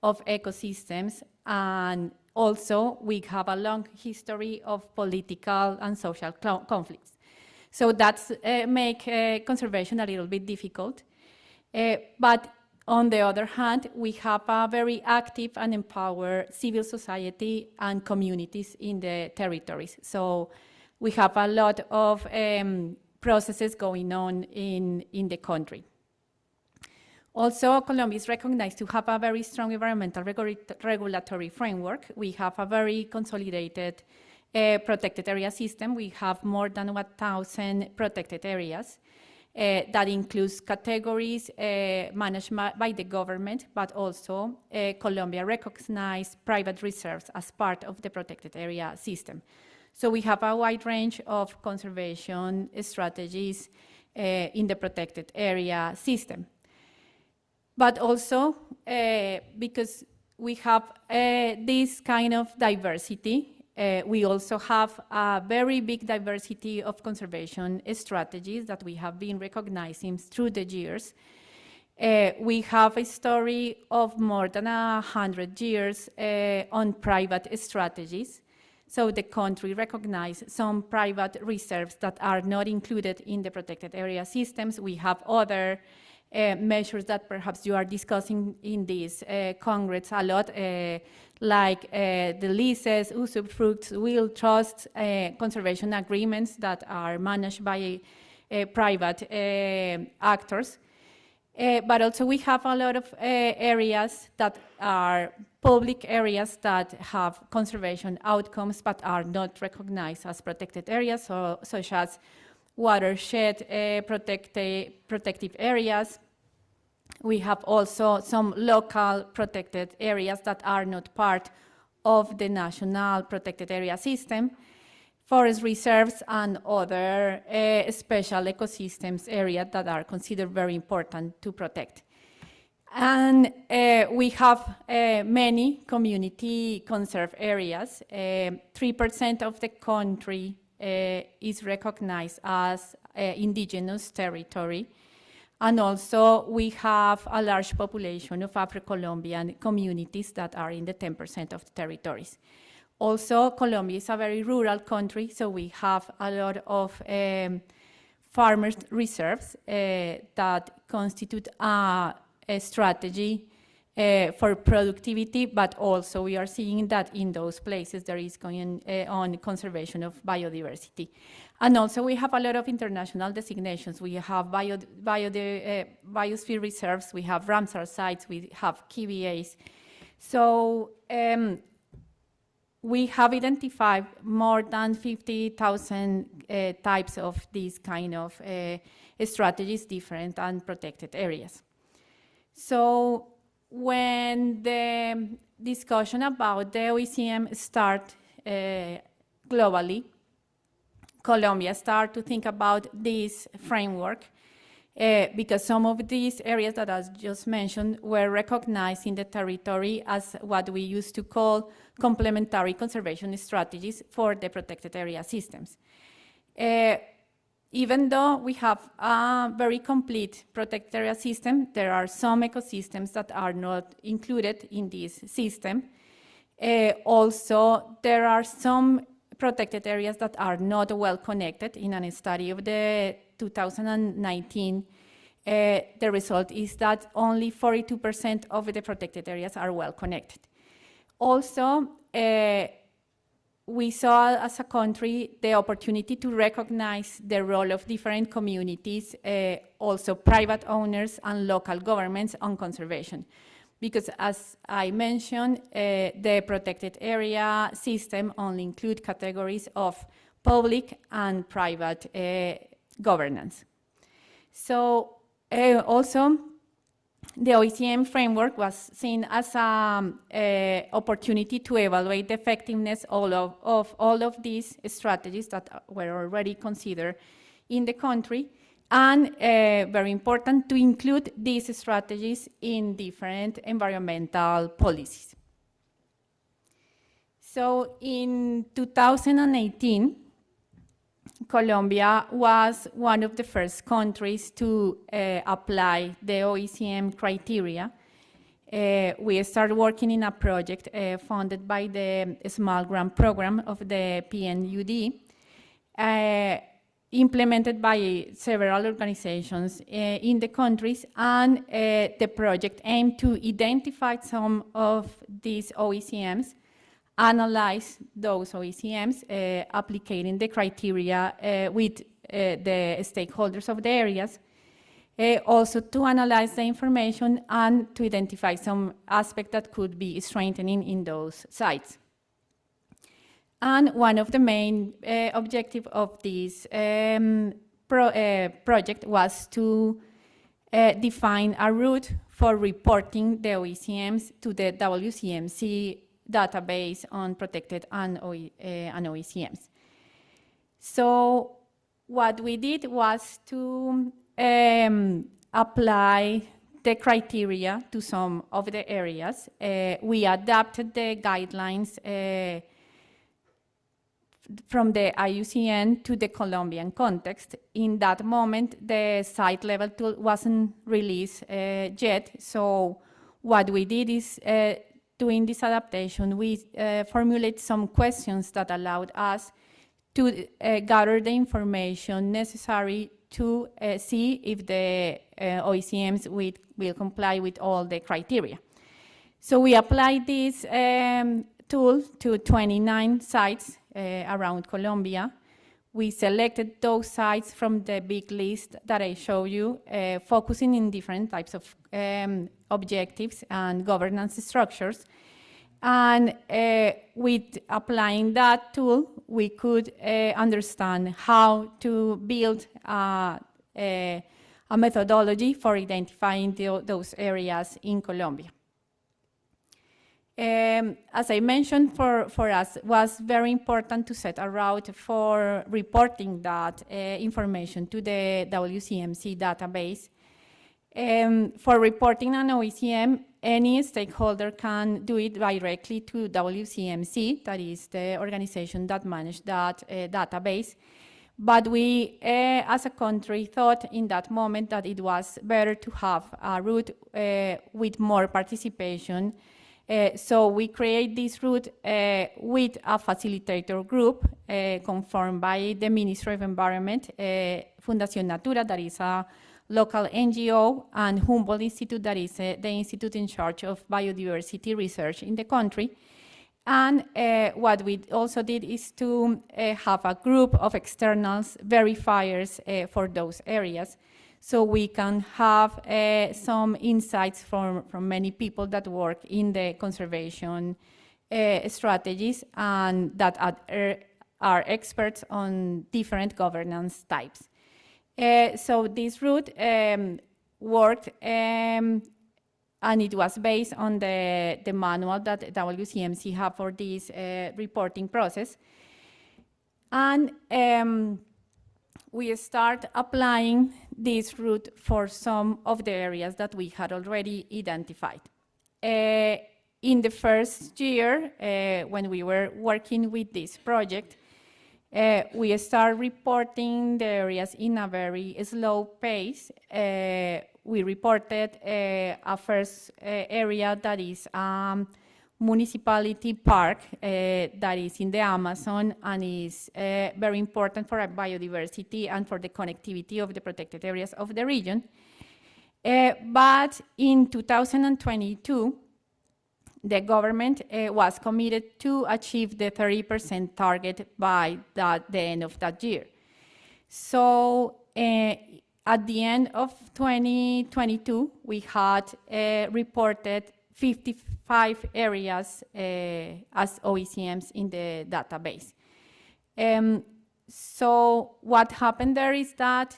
of ecosystems, and also we have a long history of political and social conflicts. So that's make conservation a little bit difficult. But on the other hand, we have a very active and empowered civil society and communities in the territories. So we have a lot of processes going on in the country. Also, Colombia is recognized to have a very strong environmental regulatory framework. We have a very consolidated protected area system. We have more than 1,000 protected areas. That includes categories managed by the government, but also Colombia recognized private reserves as part of the protected area system. So we have a wide range of conservation strategies in the protected area system. But also, because we have this kind of diversity, we also have a very big diversity of conservation strategies that we have been recognizing through the years. We have a story of more than 100 years on private strategies. So the country recognizes some private reserves that are not included in the protected area systems. We have other measures that perhaps you are discussing in this Congress a lot, like the leases, usufructs, will trusts, conservation agreements that are managed by private actors. But also we have a lot of areas that are public areas that have conservation outcomes but are not recognized as protected areas, such as watershed protective areas. We have also some local protected areas that are not part of the national protected area system, forest reserves, and other special ecosystems areas that are considered very important to protect. And we have many community conserved areas. 3% of the country is recognized as indigenous territory. And also we have a large population of Afro-Colombian communities that are in the 10% of the territories. Also, Colombia is a very rural country, so we have a lot of farmers' reserves that constitute a strategy for productivity, but also we are seeing that in those places there is going on conservation of biodiversity. And also we have a lot of international designations. We have biosphere reserves, we have Ramsar sites, we have KBAs. So we have identified more than 50,000 types of these kind of strategies, different and protected areas. So when the discussion about the OECM start globally, Colombia started to think about this framework because some of these areas that I just mentioned were recognized in the territory as what we used to call complementary conservation strategies for the protected area systems. Even though we have a very complete protected area system, there are some ecosystems that are not included in this system. Also, there are some protected areas that are not well connected. In a study of the 2019, the result is that only 42% of the protected areas are well connected. Also, we saw as a country the opportunity to recognize the role of different communities, also private owners and local governments on conservation. Because as I mentioned, the protected area system only includes categories of public and private governance. So also, the OECM framework was seen as an opportunity to evaluate the effectiveness of all of these strategies that were already considered in the country, and very important to include these strategies in different environmental policies. So in 2018, Colombia was one of the first countries to apply the OECM criteria. We started working in a project funded by the Small Grant Program of the PNUD, implemented by several organizations in the countries, and the project aimed to identify some of these OECMs, analyze those OECMs, applying the criteria with the stakeholders of the areas, also to analyze the information and to identify some aspect that could be strengthening in those sites. And one of the main objectives of this project was to define a route for reporting the OECMs to the WCMC database on protected and OECMs. So what we did was to apply the criteria to some of the areas. We adapted the guidelines from the IUCN to the Colombian context. In that moment, the site level tool wasn't released yet. So what we did is, doing this adaptation, we formulate some questions that allowed us to gather the information necessary to see if the OECMs will comply with all the criteria. So we applied this tool to 29 sites around Colombia. We selected those sites from the big list that I showed you, focusing in different types of objectives and governance structures. And with applying that tool, we could understand how to build a methodology for identifying those areas in Colombia. As I mentioned, for us, it was very important to set a route for reporting that information to the WCMC database. For reporting an OECM, any stakeholder can do it directly to WCMC, that is the organization that manages that database. But we, as a country, thought in that moment that it was better to have a route with more participation. So we create this route with a facilitator group confirmed by the Ministry of Environment, Fundación Natura, that is a local NGO, and Humboldt Institute, that is the institute in charge of biodiversity research in the country. And what we also did is to have a group of externals, verifiers for those areas, so we can have some insights from many people that work in the conservation strategies and that are experts on different governance types. So this route worked, and it was based on the manual that WCMC have for this reporting process. And we start applying this route for some of the areas that we had already identified. In the first year, when we were working with this project, we started reporting the areas in a very slow pace. We reported a first area that is municipality park that is in the Amazon and is very important for biodiversity and for the connectivity of the protected areas of the region. But in 2022, the government was committed to achieve the 30% target by the end of that year. So at the end of 2022, we had reported 55 areas as OECMs in the database. So what happened there is that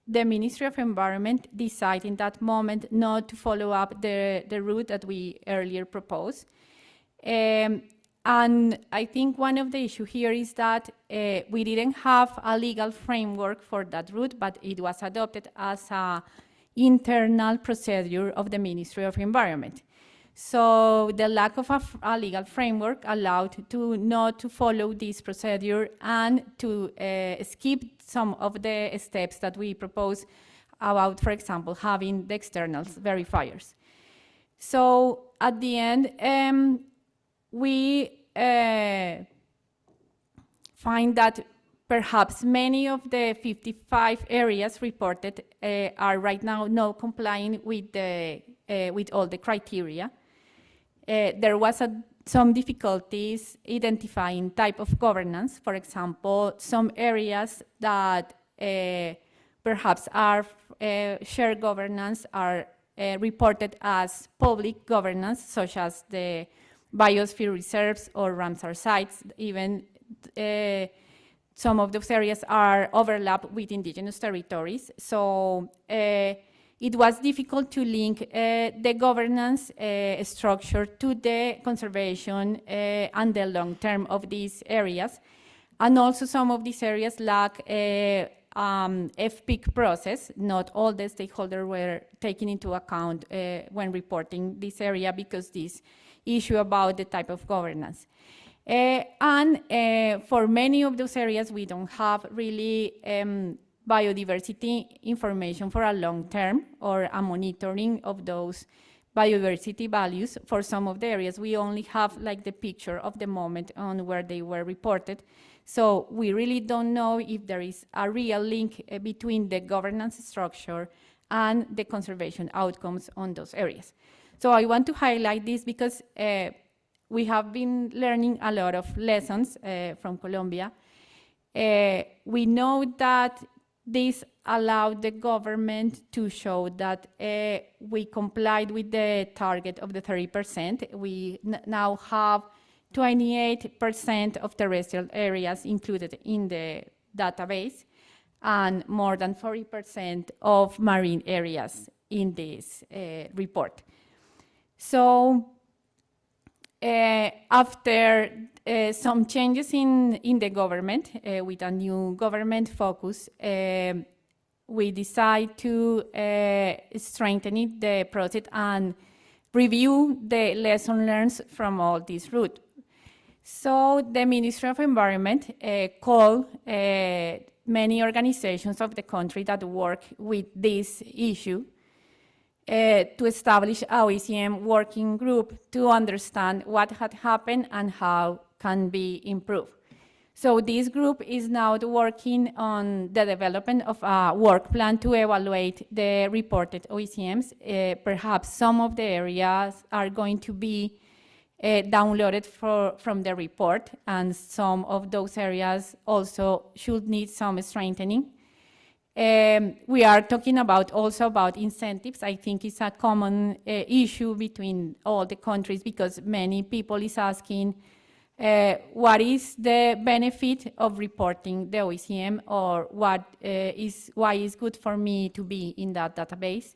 the Ministry of Environment decided in that moment not to follow up the route that we earlier proposed. And I think one of the issues here is that we didn't have a legal framework for that route, but it was adopted as an internal procedure of the Ministry of Environment. So the lack of a legal framework allowed to not to follow this procedure and to skip some of the steps that we propose about, for example, having the externals verifiers. So at the end, we find that perhaps many of the 55 areas reported are right now not complying with all the criteria. There was some difficulties identifying type of governance. For example, some areas that perhaps are shared governance are reported as public governance, such as the biosphere reserves or Ramsar sites. Even some of those areas are overlapped with indigenous territories. So it was difficult to link the governance structure to the conservation and the long term of these areas. And also some of these areas lack FPIC process. Not all the stakeholders were taken into account when reporting this area because this issue about the type of governance. And for many of those areas, we don't have really biodiversity information for a long term or a monitoring of those biodiversity values. For some of the areas, we only have like the picture of the moment on where they were reported. So we really don't know if there is a real link between the governance structure and the conservation outcomes on those areas. So I want to highlight this because we have been learning a lot of lessons from Colombia. We know that this allowed the government to show that we complied with the target of the 30%. We now have 28% of terrestrial areas included in the database and more than 40% of marine areas in this report. So after some changes in the government, with a new government focus, we decide to strengthen the process and review the lessons learned from all this route. So the Ministry of Environment called many organizations of the country that work with this issue to establish a OECM working group to understand what had happened and how can be improved. So this group is now working on the development of a work plan to evaluate the reported OECMs. Perhaps some of the areas are going to be downloaded from the report, and some of those areas also should need some strengthening. We are talking also about incentives. I think it's a common issue between all the countries because many people is asking what is the benefit of reporting the OECM, or why is good for me to be in that database.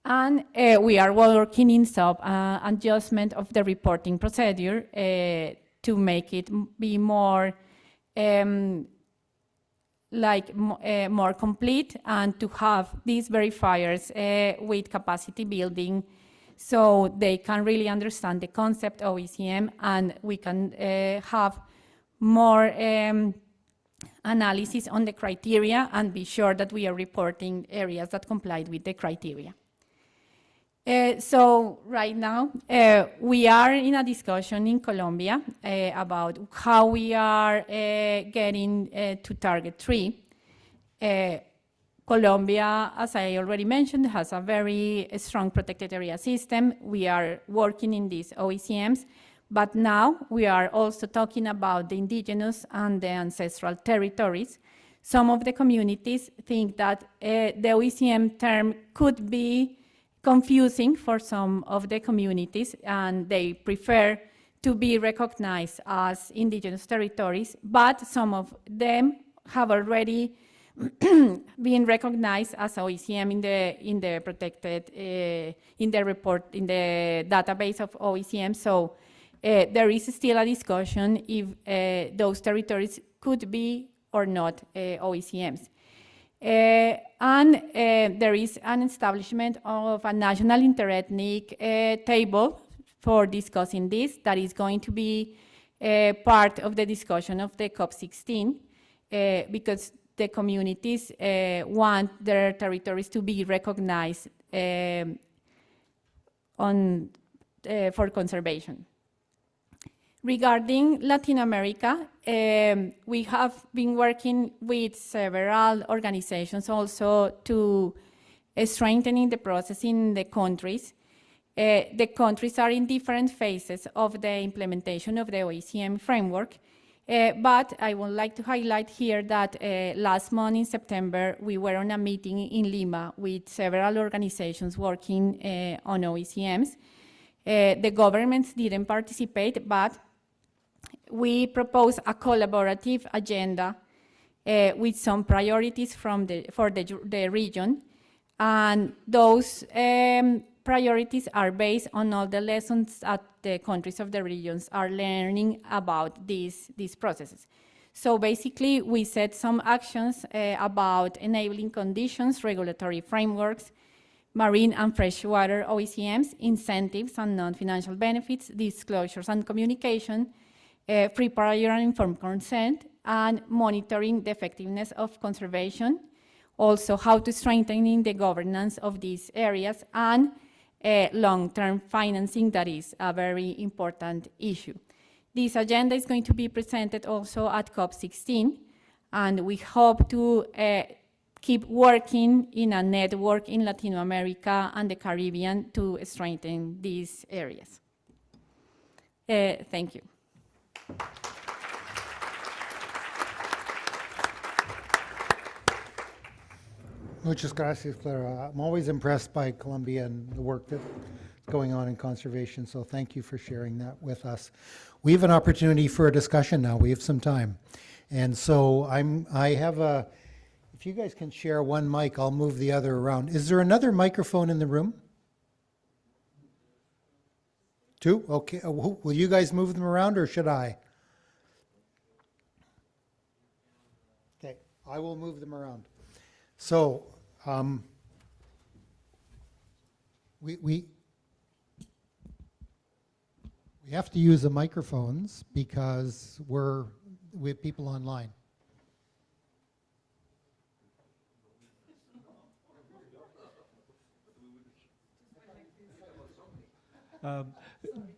And we are working in some adjustment of the reporting procedure to make it be more more complete and to have these verifiers with capacity building so they can really understand the concept of OECM, and we can have more analysis on the criteria and be sure that we are reporting areas that complied with the criteria. So right now, we are in a discussion in Colombia about how we are getting to target 3. Colombia, as I already mentioned, has a very strong protected area system. We are working in these OECMs, but now we are also talking about the indigenous and the ancestral territories. Some of the communities think that the OECM term could be confusing for some of the communities, and they prefer to be recognized as indigenous territories, but some of them have already been recognized as OECM in the protected, in the report, in the database of OECM. So there is still a discussion if those territories could be or not OECMs. And there is an establishment of a national interethnic table for discussing this that is going to be part of the discussion of the COP16 because the communities want their territories to be recognized for conservation. Regarding Latin America, we have been working with several organizations also to strengthening the process in the countries. The countries are in different phases of the implementation of the OECM framework, but I would like to highlight here that last month in September, we were on a meeting in Lima with several organizations working on OECMs. The governments didn't participate, but we propose a collaborative agenda with some priorities for the region, and those priorities are based on all the lessons that the countries of the regions are learning about these processes. So basically, we set some actions about enabling conditions, regulatory frameworks, marine and freshwater OECMs, incentives and non-financial benefits, disclosures and communication, free, prior and informed consent, and monitoring the effectiveness of conservation, also how to strengthen the governance of these areas, and long-term financing, that is a very important issue. This agenda is going to be presented also at COP16, and we hope to keep working in a network in Latin America and the Caribbean to strengthen these areas. Thank you. Muchas gracias, Clara. I'm always impressed by Colombia and the work that's going on in conservation, so thank you for sharing that with us. We have an opportunity for a discussion now. We have some time. And so I have a, if you guys can share one mic, I'll move the other around. Is there another microphone in the room? 2? Okay. Will you guys move them around or should I? Okay, I will move them around. So, we have to use the microphones because we have people online.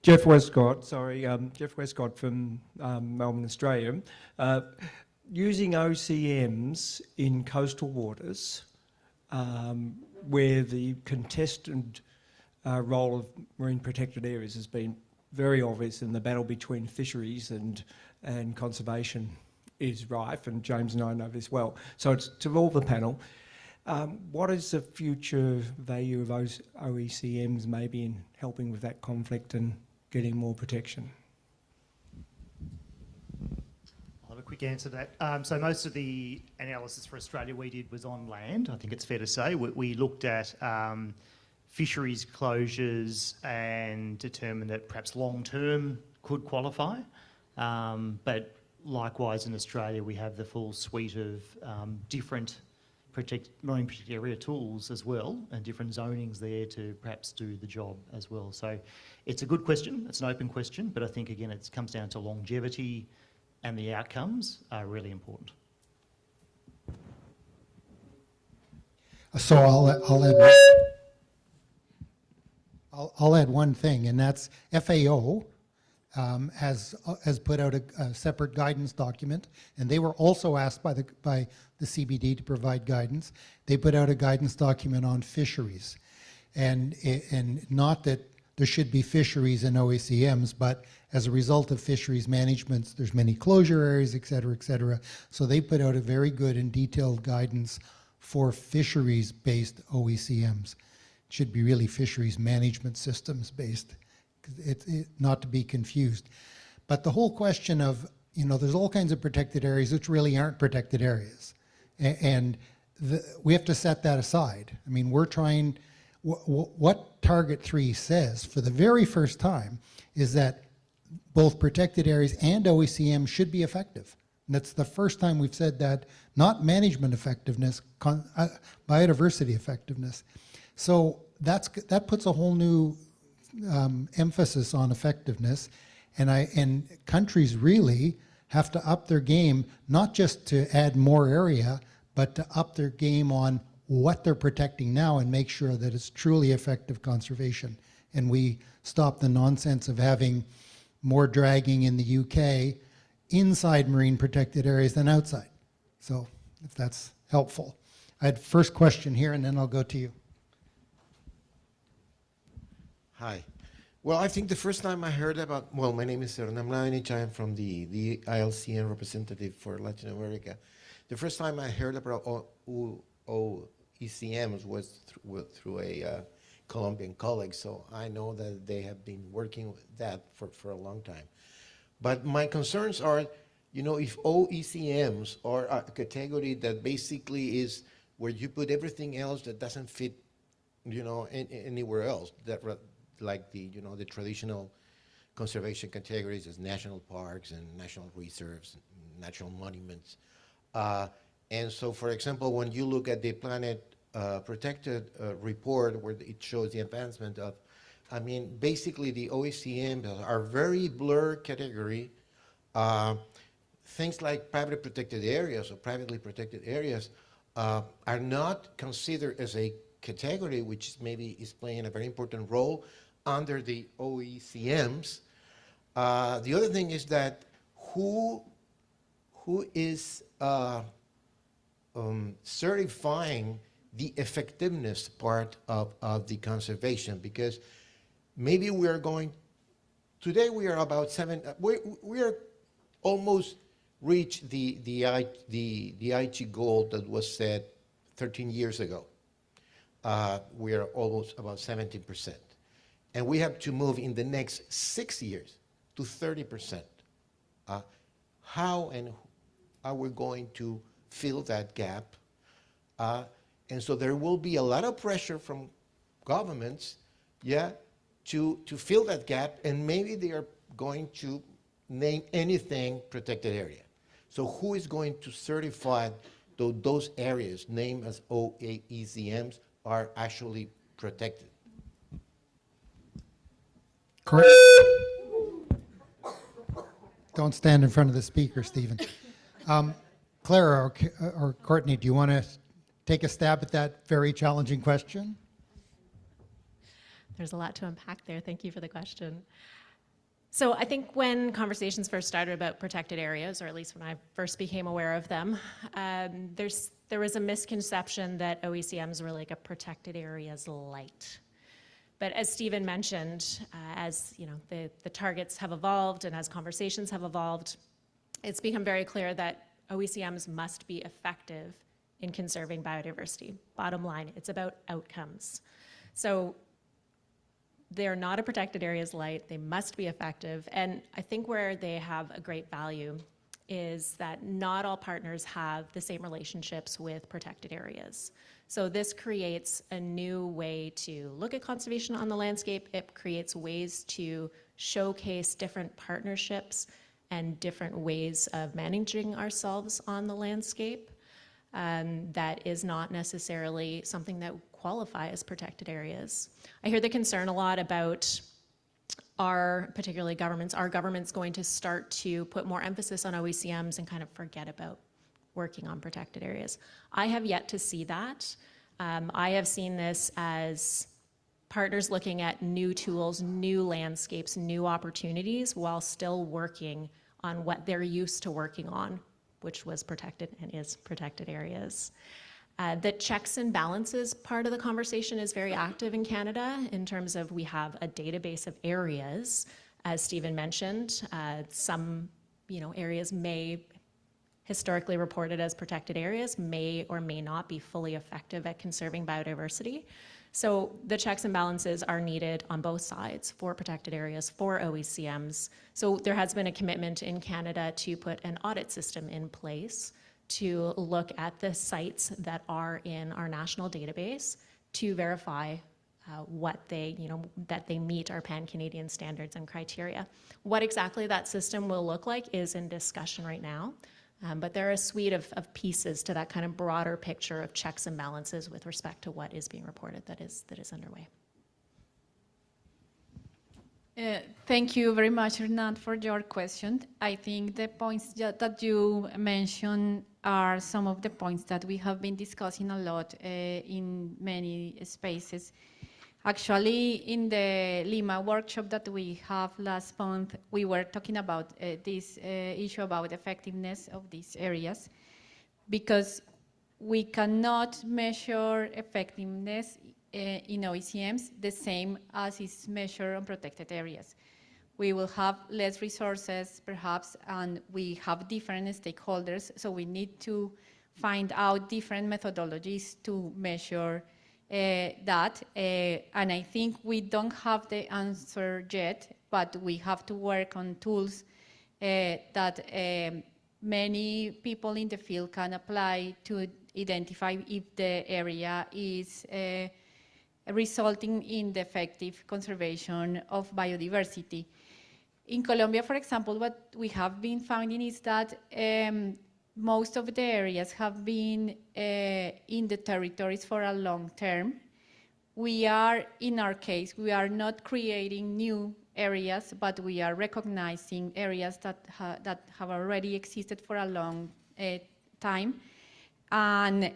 Jeff Westcott from Melbourne, Australia. Using OCMs in coastal waters, where the contested role of marine protected areas has been very obvious, and the battle between fisheries and conservation is rife, and James and I know this well. So it's to all the panel. What is the future value of those OECMs maybe in helping with that conflict and getting more protection? I'll have a quick answer to that. So most of the analysis for Australia we did was on land, I think it's fair to say. We looked at fisheries closures and determined that perhaps long-term could qualify. But likewise in Australia, we have the full suite of different marine protected area tools as well, and different zonings there to perhaps do the job as well. So it's a good question, it's an open question, but I think again it comes down to longevity, and the outcomes are really important. So I'll add one thing, and that's FAO has put out a separate guidance document, and they were also asked by the CBD to provide guidance. They put out a guidance document on fisheries, and not that there should be fisheries in OECMs, but as a result of fisheries management, there's many closure areas, et cetera, et cetera. So they put out a very good and detailed guidance for fisheries-based OECMs. It should be really fisheries management systems-based, not to be confused. But the whole question of, there's all kinds of protected areas which really aren't protected areas. And we have to set that aside. I mean, we're trying, what Target 3 says for the very first time is that both protected areas and OECM should be effective. And that's the first time we've said that, not management effectiveness, biodiversity effectiveness. So that puts a whole new emphasis on effectiveness, and countries really have to up their game, not just to add more area, but to up their game on what they're protecting now and make sure that it's truly effective conservation. And we stop the nonsense of having more dragging in the UK inside marine protected areas than outside. So if that's helpful. I had first question here, and then I'll go to you. Hi. Well, I think the first time I heard about, well, my name is Hernán Mladenich. I am from the ILCN representative for Latin America. The first time I heard about OECMs was through a Colombian colleague, so I know that they have been working with that for a long time. But my concerns are, if OECMs are a category that basically is where you put everything else that doesn't fit, anywhere else, like the traditional conservation categories as national parks and national reserves, and natural monuments. And so, for example, when you look at the Planet Protected report, where it shows the advancement of, basically the OECMs are very blurred category. Things like private protected areas or privately protected areas are not considered as a category, which maybe is playing a very important role under the OECMs. The other thing is that who is certifying the effectiveness part of the conservation? Because maybe we are going, today we are about we are almost reached the IG goal that was set 13 years ago. We are almost about 17%. And we have to move in the next 6 years to 30%. How and are we going to fill that gap? And so there will be a lot of pressure from governments, to fill that gap, and maybe they are going to name anything protected area. So who is going to certify those areas named as OECMs are actually protected? Correct. Don't stand in front of the speaker, Stephen. Clara or Courtney, do you want to take a stab at that very challenging question? There's a lot to unpack there. Thank you for the question. So I think when conversations first started about protected areas, or at least when I first became aware of them, there was a misconception that OECMs were like a protected areas light. But as Stephen mentioned, as the targets have evolved and as conversations have evolved, it's become very clear that OECMs must be effective in conserving biodiversity. Bottom line, it's about outcomes. So they're not a protected areas light, they must be effective. And I think where they have a great value is that not all partners have the same relationships with protected areas. So this creates a new way to look at conservation on the landscape. It creates ways to showcase different partnerships and different ways of managing ourselves on the landscape that is not necessarily something that qualify as protected areas. I hear the concern a lot about particularly governments, our government's going to start to put more emphasis on OECMs and kind of forget about working on protected areas. I have yet to see that. I have seen this as partners looking at new tools, new landscapes, new opportunities while still working on what they're used to working on, which was protected and is protected areas. The checks and balances part of the conversation is very active in Canada in terms of we have a database of areas, as Stephen mentioned. Some areas may historically reported as protected areas may or may not be fully effective at conserving biodiversity. So the checks and balances are needed on both sides for protected areas, for OECMs. So there has been a commitment in Canada to put an audit system in place to look at the sites that are in our national database to verify that they meet our pan-Canadian standards and criteria. What exactly that system will look like is in discussion right now, but there are a suite of pieces to that kind of broader picture of checks and balances with respect to what is being reported that is underway. Thank you very much, Renat, for your question. I think the points that you mentioned are some of the points that we have been discussing a lot in many spaces. Actually, in the Lima workshop that we have last month, we were talking about this issue about effectiveness of these areas, because we cannot measure effectiveness in OECMs the same as is measured on protected areas. We will have less resources, perhaps, and we have different stakeholders, so we need to find out different methodologies to measure that. And I think we don't have the answer yet, but we have to work on tools that many people in the field can apply to identify if the area is resulting in the effective conservation of biodiversity. In Colombia, for example, what we have been finding is that most of the areas have been in the territories for a long term. We are, in our case, we are not creating new areas, but we are recognizing areas that have already existed for a long time. And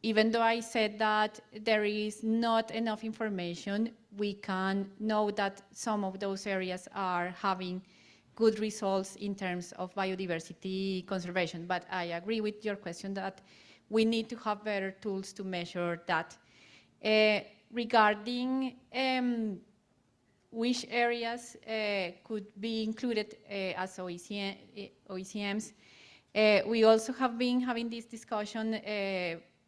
even though I said that there is not enough information, we can know that some of those areas are having good results in terms of biodiversity conservation. But I agree with your question that we need to have better tools to measure that. Regarding which areas could be included as OECMs, we also have been having this discussion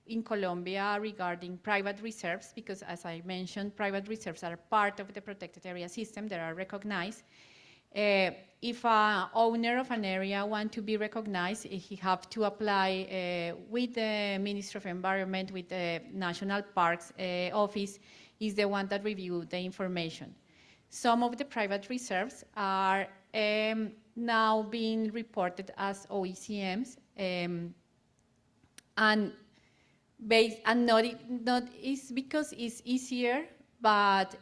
in Colombia regarding private reserves, because as I mentioned, private reserves are part of the protected area system that are recognized. If an owner of an area wants to be recognized, he have to apply with the Ministry of Environment, with the National Parks Office, is the one that reviews the information. Some of the private reserves are now being reported as OECMs, and not is because it's easier, but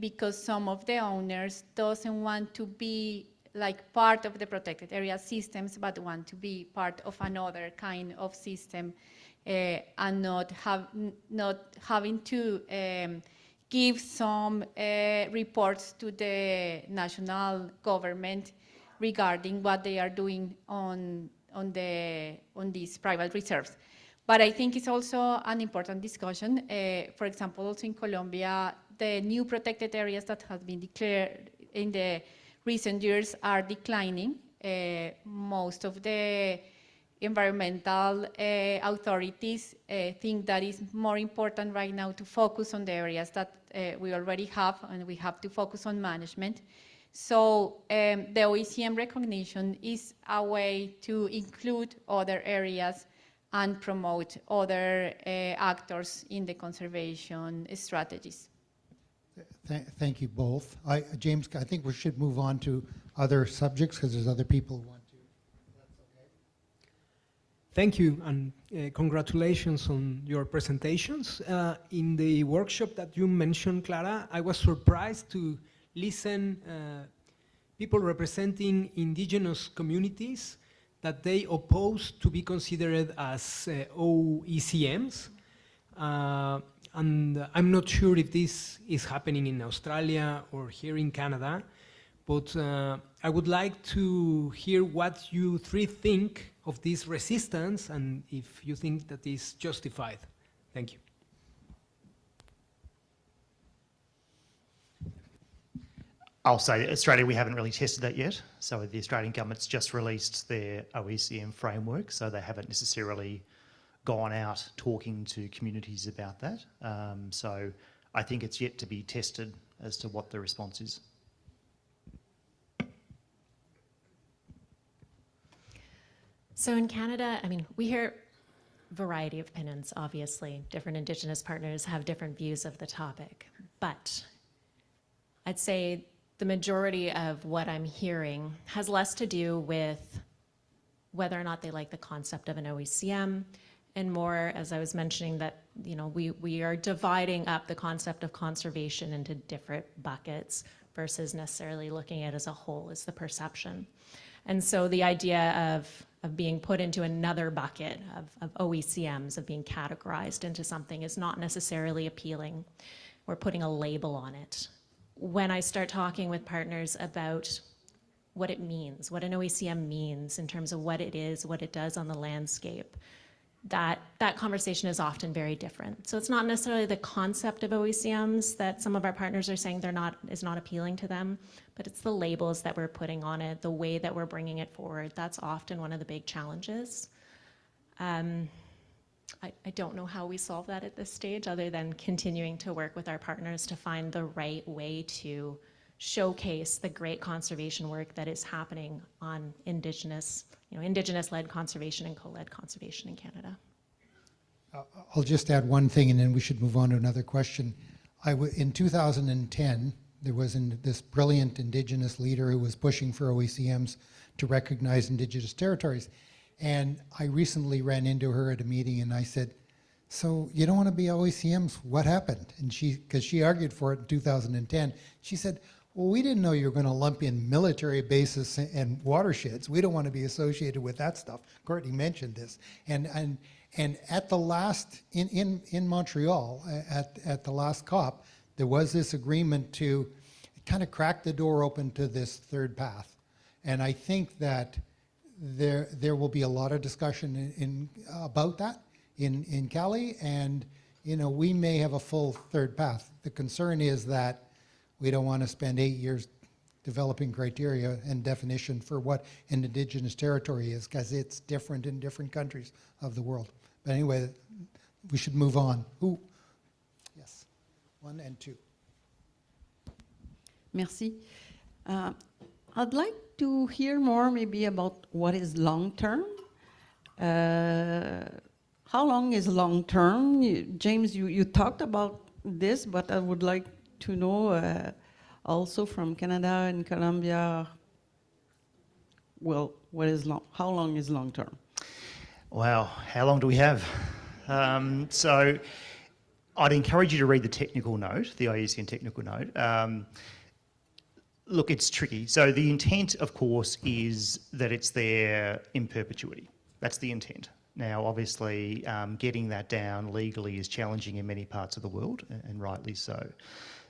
because some of the owners doesn't want to be like part of the protected area systems, but want to be part of another kind of system, and not having to give some reports to the national government regarding what they are doing on these private reserves. But I think it's also an important discussion. For example, also in Colombia, the new protected areas that have been declared in the recent years are declining. Most of the environmental authorities think that it's more important right now to focus on the areas that we already have, and we have to focus on management. So the OECM recognition is a way to include other areas and promote other actors in the conservation strategies. Thank you both. James, I think we should move on to other subjects because there's other people who want to. That's okay. Thank you, and congratulations on your presentations. In the workshop that you mentioned, Clara, I was surprised to listen people representing indigenous communities that they oppose to be considered as OECMs. And I'm not sure if this is happening in Australia or here in Canada, but I would like to hear what you three think of this resistance and if you think that is justified. Thank you. I'll say Australia, we haven't really tested that yet. So the Australian government's just released their OECM framework, so they haven't necessarily gone out talking to communities about that. So I think it's yet to be tested as to what the response is. So in Canada, I mean, we hear a variety of opinions, obviously. Different Indigenous partners have different views of the topic. But I'd say the majority of what I'm hearing has less to do with whether or not they like the concept of an OECM, and more, as I was mentioning, that we are dividing up the concept of conservation into different buckets versus necessarily looking at it as a whole is the perception. And so the idea of being put into another bucket of OECMs, of being categorized into something is not necessarily appealing. We're putting a label on it. When I start talking with partners about what it means, what an OECM means in terms of what it is, what it does on the landscape, that conversation is often very different. So it's not necessarily the concept of OECMs that some of our partners are saying is not appealing to them, but it's the labels that we're putting on it, the way that we're bringing it forward. That's often one of the big challenges. I don't know how we solve that at this stage other than continuing to work with our partners to find the right way to showcase the great conservation work that is happening on Indigenous-led conservation and co-led conservation in Canada. I'll just add one thing and then we should move on to another question. In 2010, there was this brilliant Indigenous leader who was pushing for OECMs to recognize Indigenous territories. And I recently ran into her at a meeting and I said, so you don't want to be OECMs, what happened? And because she argued for it in 2010, she said, well, we didn't know you were going to lump in military bases and watersheds. We don't want to be associated with that stuff. Courtney mentioned this. And at the last, in Montreal, at the last COP, there was this agreement to kind of crack the door open to this third path. And I think that there will be a lot of discussion about that in Cali, and we may have a full third path. The concern is that we don't want to spend 8 years developing criteria and definition for what an Indigenous territory is, because it's different in different countries of the world. But anyway, we should move on. Who? Yes, 1 and 2. Merci. I'd like to hear more maybe about what is long-term. How long is long-term? James, you talked about this, but I would like to know also from Canada and Colombia, well, how long is long-term? Wow, how long do we have? So I'd encourage you to read the technical note, the OECM technical note. Look, it's tricky. So the intent, of course, is that it's there in perpetuity. That's the intent. Now, obviously, getting that down legally is challenging in many parts of the world, and rightly so.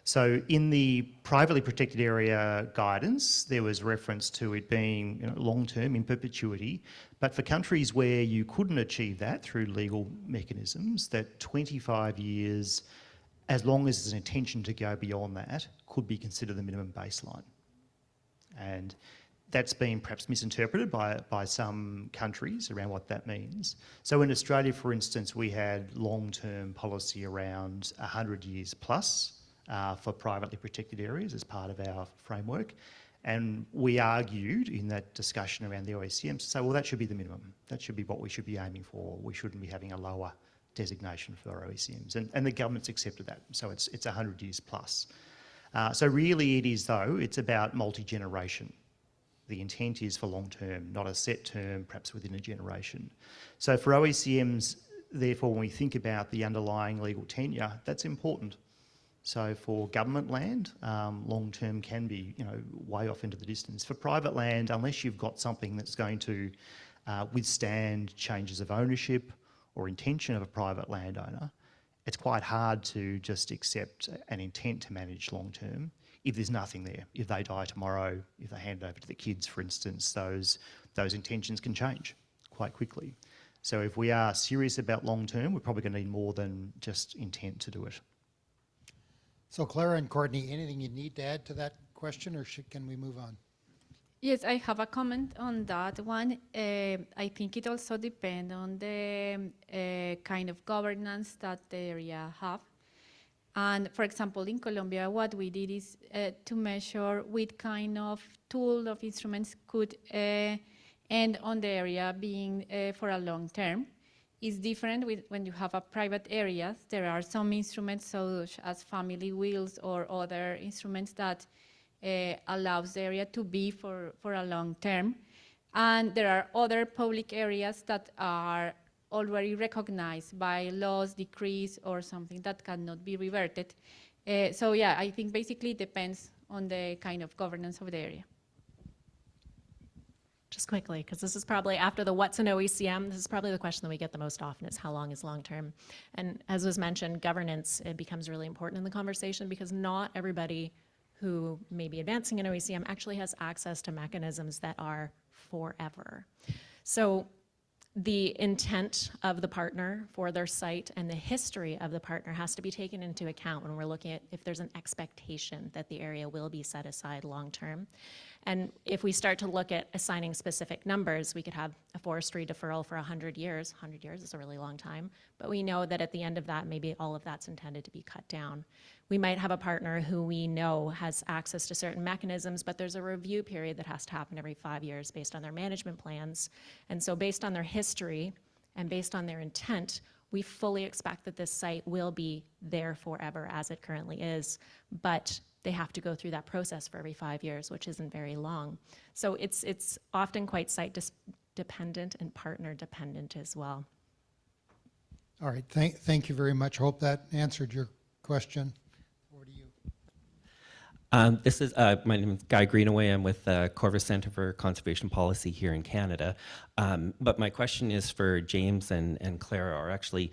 So in the privately protected area guidance, there was reference to it being long-term in perpetuity, but for countries where you couldn't achieve that through legal mechanisms, that 25 years, as long as there's an intention to go beyond that, could be considered the minimum baseline. And that's been perhaps misinterpreted by some countries around what that means. So in Australia, for instance, we had long-term policy around 100 years plus for privately protected areas as part of our framework. And we argued in that discussion around the OECMs to say, well, that should be the minimum. That should be what we should be aiming for. We shouldn't be having a lower designation for OECMs. And the government's accepted that. So it's 100 years plus. So really it is, though, it's about multi-generation. The intent is for long term, not a set term, perhaps within a generation. So for OECMs, therefore, when we think about the underlying legal tenure, that's important. So for government land, long term can be, way off into the distance. For private land, unless you've got something that's going to withstand changes of ownership or intention of a private landowner, it's quite hard to just accept an intent to manage long term if there's nothing there. If they die tomorrow, if they hand it over to the kids, for instance, those intentions can change quite quickly. So if we are serious about long term, we're probably going to need more than just intent to do it. So Clara and Courtney, anything you need to add to that question, or can we move on? Yes, I have a comment on that one. I think it also depends on the kind of governance that the area have. And for example, in Colombia, what we did is to measure what kind of tool of instruments could end on the area being for a long term. It's different when you have a private areas. There are some instruments such as family wills or other instruments that allows the area to be for a long term. And there are other public areas that are already recognized by laws, decrees, or something that cannot be reverted. So yeah, I think basically it depends on the kind of governance of the area. Just quickly, because this is probably, after the what's an OECM, this is probably the question that we get the most often is how long is long term? And as was mentioned, governance, it becomes really important in the conversation because not everybody who may be advancing an OECM actually has access to mechanisms that are forever. So the intent of the partner for their site and the history of the partner has to be taken into account when we're looking at if there's an expectation that the area will be set aside long term. And if we start to look at assigning specific numbers, we could have a forestry deferral for 100 years. 100 years is a really long time, but we know that at the end of that, maybe all of that's intended to be cut down. We might have a partner who we know has access to certain mechanisms, but there's a review period that has to happen every 5 years based on their management plans. And so based on their history and based on their intent, we fully expect that this site will be there forever as it currently is, but they have to go through that process for every 5 years, which isn't very long. So it's often quite site dependent and partner dependent as well. All right, thank you very much. Hope that answered your question. Over to you. My name is Guy Greenaway. I'm with the Corvus Centre for Conservation Policy here in Canada. But my question is for James and Clara, or actually,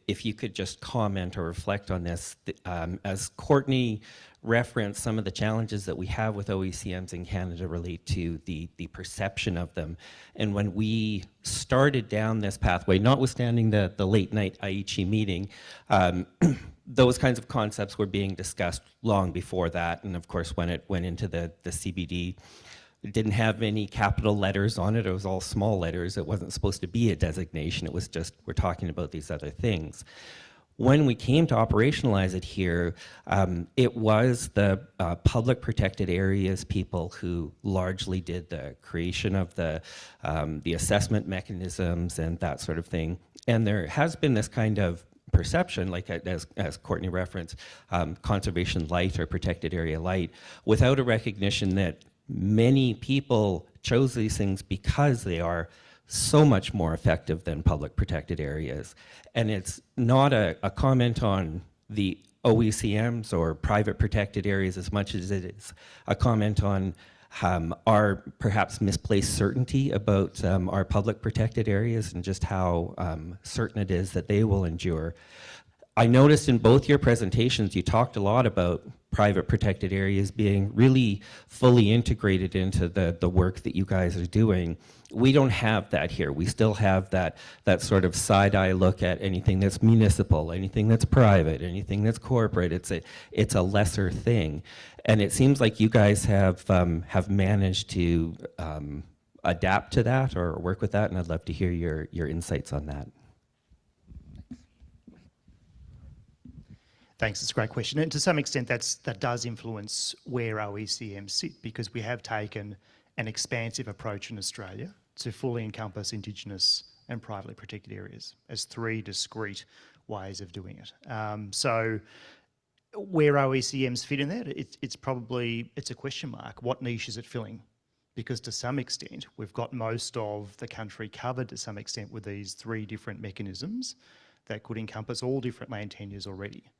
if you could just comment or reflect on this. As Courtney referenced, some of the challenges that we have with OECMs in Canada relate to the perception of them. And when we started down this pathway, notwithstanding the late night Aichi meeting, those kinds of concepts were being discussed long before that. And of course, when it went into the CBD, it didn't have any capital letters on it. It was all small letters. It wasn't supposed to be a designation. It was just, we're talking about these other things. When we came to operationalize it here, it was the public protected areas people who largely did the creation of the assessment mechanisms and that sort of thing. And there has been this kind of perception, like as Courtney referenced, conservation light or protected area light, without a recognition that many people chose these things because they are so much more effective than public protected areas. And it's not a comment on the OECMs or private protected areas as much as it is a comment on our perhaps misplaced certainty about our public protected areas and just how certain it is that they will endure. I noticed in both your presentations, you talked a lot about private protected areas being really fully integrated into the work that you guys are doing. We don't have that here. We still have that sort of side-eye look at anything that's municipal, anything that's private, anything that's corporate. It's a lesser thing. And it seems like you guys have managed to adapt to that or work with that, and I'd love to hear your insights on that. Thanks, it's a great question. And to some extent, that does influence where OECMs sit, because we have taken an expansive approach in Australia to fully encompass Indigenous and privately protected areas as 3 discrete ways of doing it. So Where OECMs fit in that, it's probably, it's a question mark. What niche is it filling? Because to some extent, we've got most of the country covered to some extent with these 3 different mechanisms that could encompass all different land tenures already.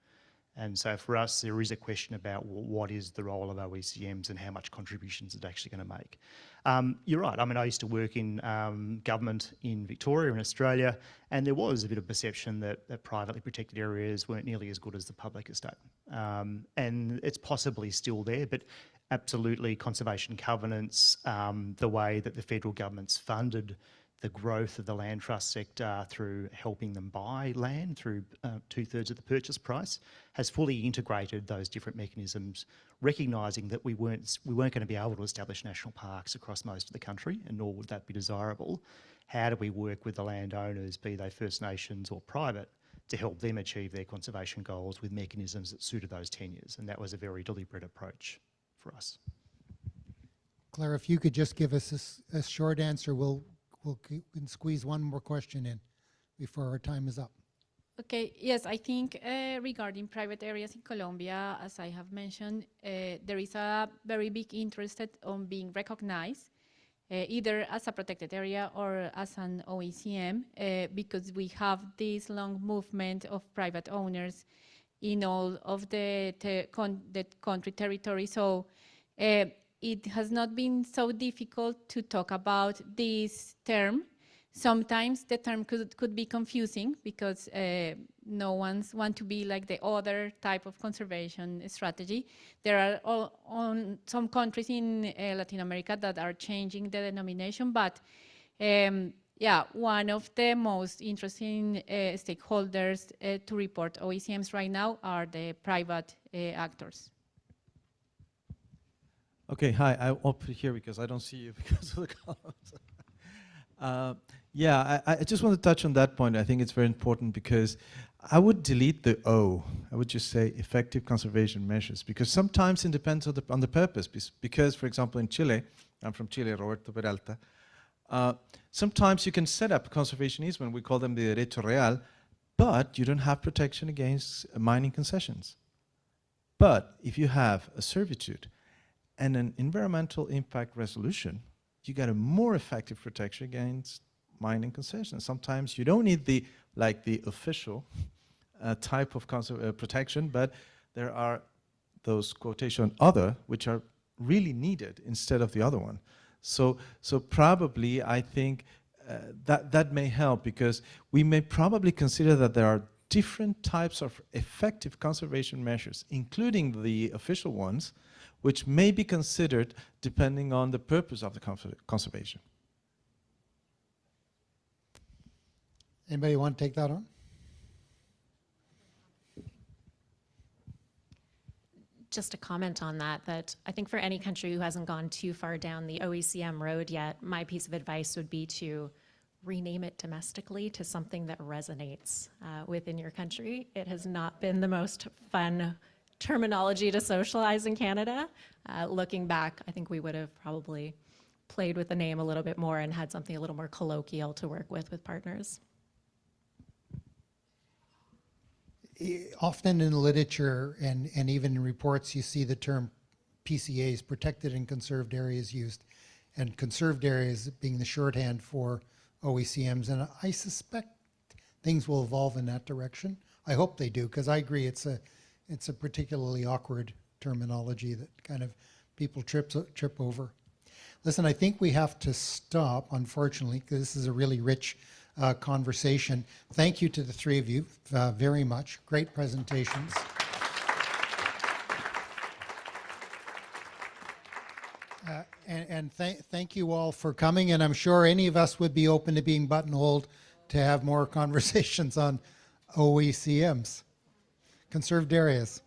And so for us, there is a question about what is the role of OECMs and how much contributions it's actually going to make. You're right. I mean, I used to work in government in Victoria and Australia, and there was a bit of perception that privately protected areas weren't nearly as good as the public estate. And it's possibly still there, but absolutely conservation covenants, the way that the federal government's funded the growth of the land trust sector through helping them buy land through 2/3 of the purchase price has fully integrated those different mechanisms, recognising that we weren't going to be able to establish national parks across most of the country, and nor would that be desirable. How do we work with the landowners, be they First Nations or private, to help them achieve their conservation goals with mechanisms that suited those tenures? And that was a very deliberate approach for us. Claire, if you could just give us a short answer, we'll can squeeze one more question in before our time is up. Okay, yes, I think regarding private areas in Colombia, as I have mentioned, there is a very big interest on being recognized, either as a protected area or as an OECM, because we have this long movement of private owners in all of the country territory. So it has not been so difficult to talk about this term. Sometimes the term could be confusing because no one's want to be like the other type of conservation strategy. There are some countries in Latin America that are changing the denomination, but yeah, one of the most interesting stakeholders to report OECMs right now are the private actors. Okay, hi, I'm up here because I don't see you because of the columns. Yeah, I just want to touch on that point. I think it's very important because I would delete the O. I would just say effective conservation measures, because sometimes it depends on the purpose. Because, for example, in Chile, I'm from Chile, Roberto Peralta, sometimes you can set up a conservation easement, we call them the derecho real, but you don't have protection against mining concessions. But if you have a servitude and an environmental impact resolution, you get a more effective protection against mining concessions. Sometimes you don't need the official type of protection, but there are those quotation other which are really needed instead of the other one. So probably I think that may help, because we may probably consider that there are different types of effective conservation measures, including the official ones, which may be considered depending on the purpose of the conservation. Anybody want to take that on? Just a comment on that I think for any country who hasn't gone too far down the OECM road yet, my piece of advice would be to rename it domestically to something that resonates within your country. It has not been the most fun terminology to socialize in Canada. Looking back, I think we would have probably played with the name a little bit more and had something a little more colloquial to work with partners. Often in literature and even in reports, you see the term PCAs, protected and conserved areas, used, and conserved areas being the shorthand for OECMs. And I suspect things will evolve in that direction. I hope they do, because I agree it's a particularly awkward terminology that kind of people trip over. Listen, I think we have to stop, unfortunately, because this is a really rich conversation. Thank you to the three of you very much. Great presentations. And thank you all for coming, and I'm sure any of us would be open to being buttonholed to have more conversations on OECMs, conserved areas.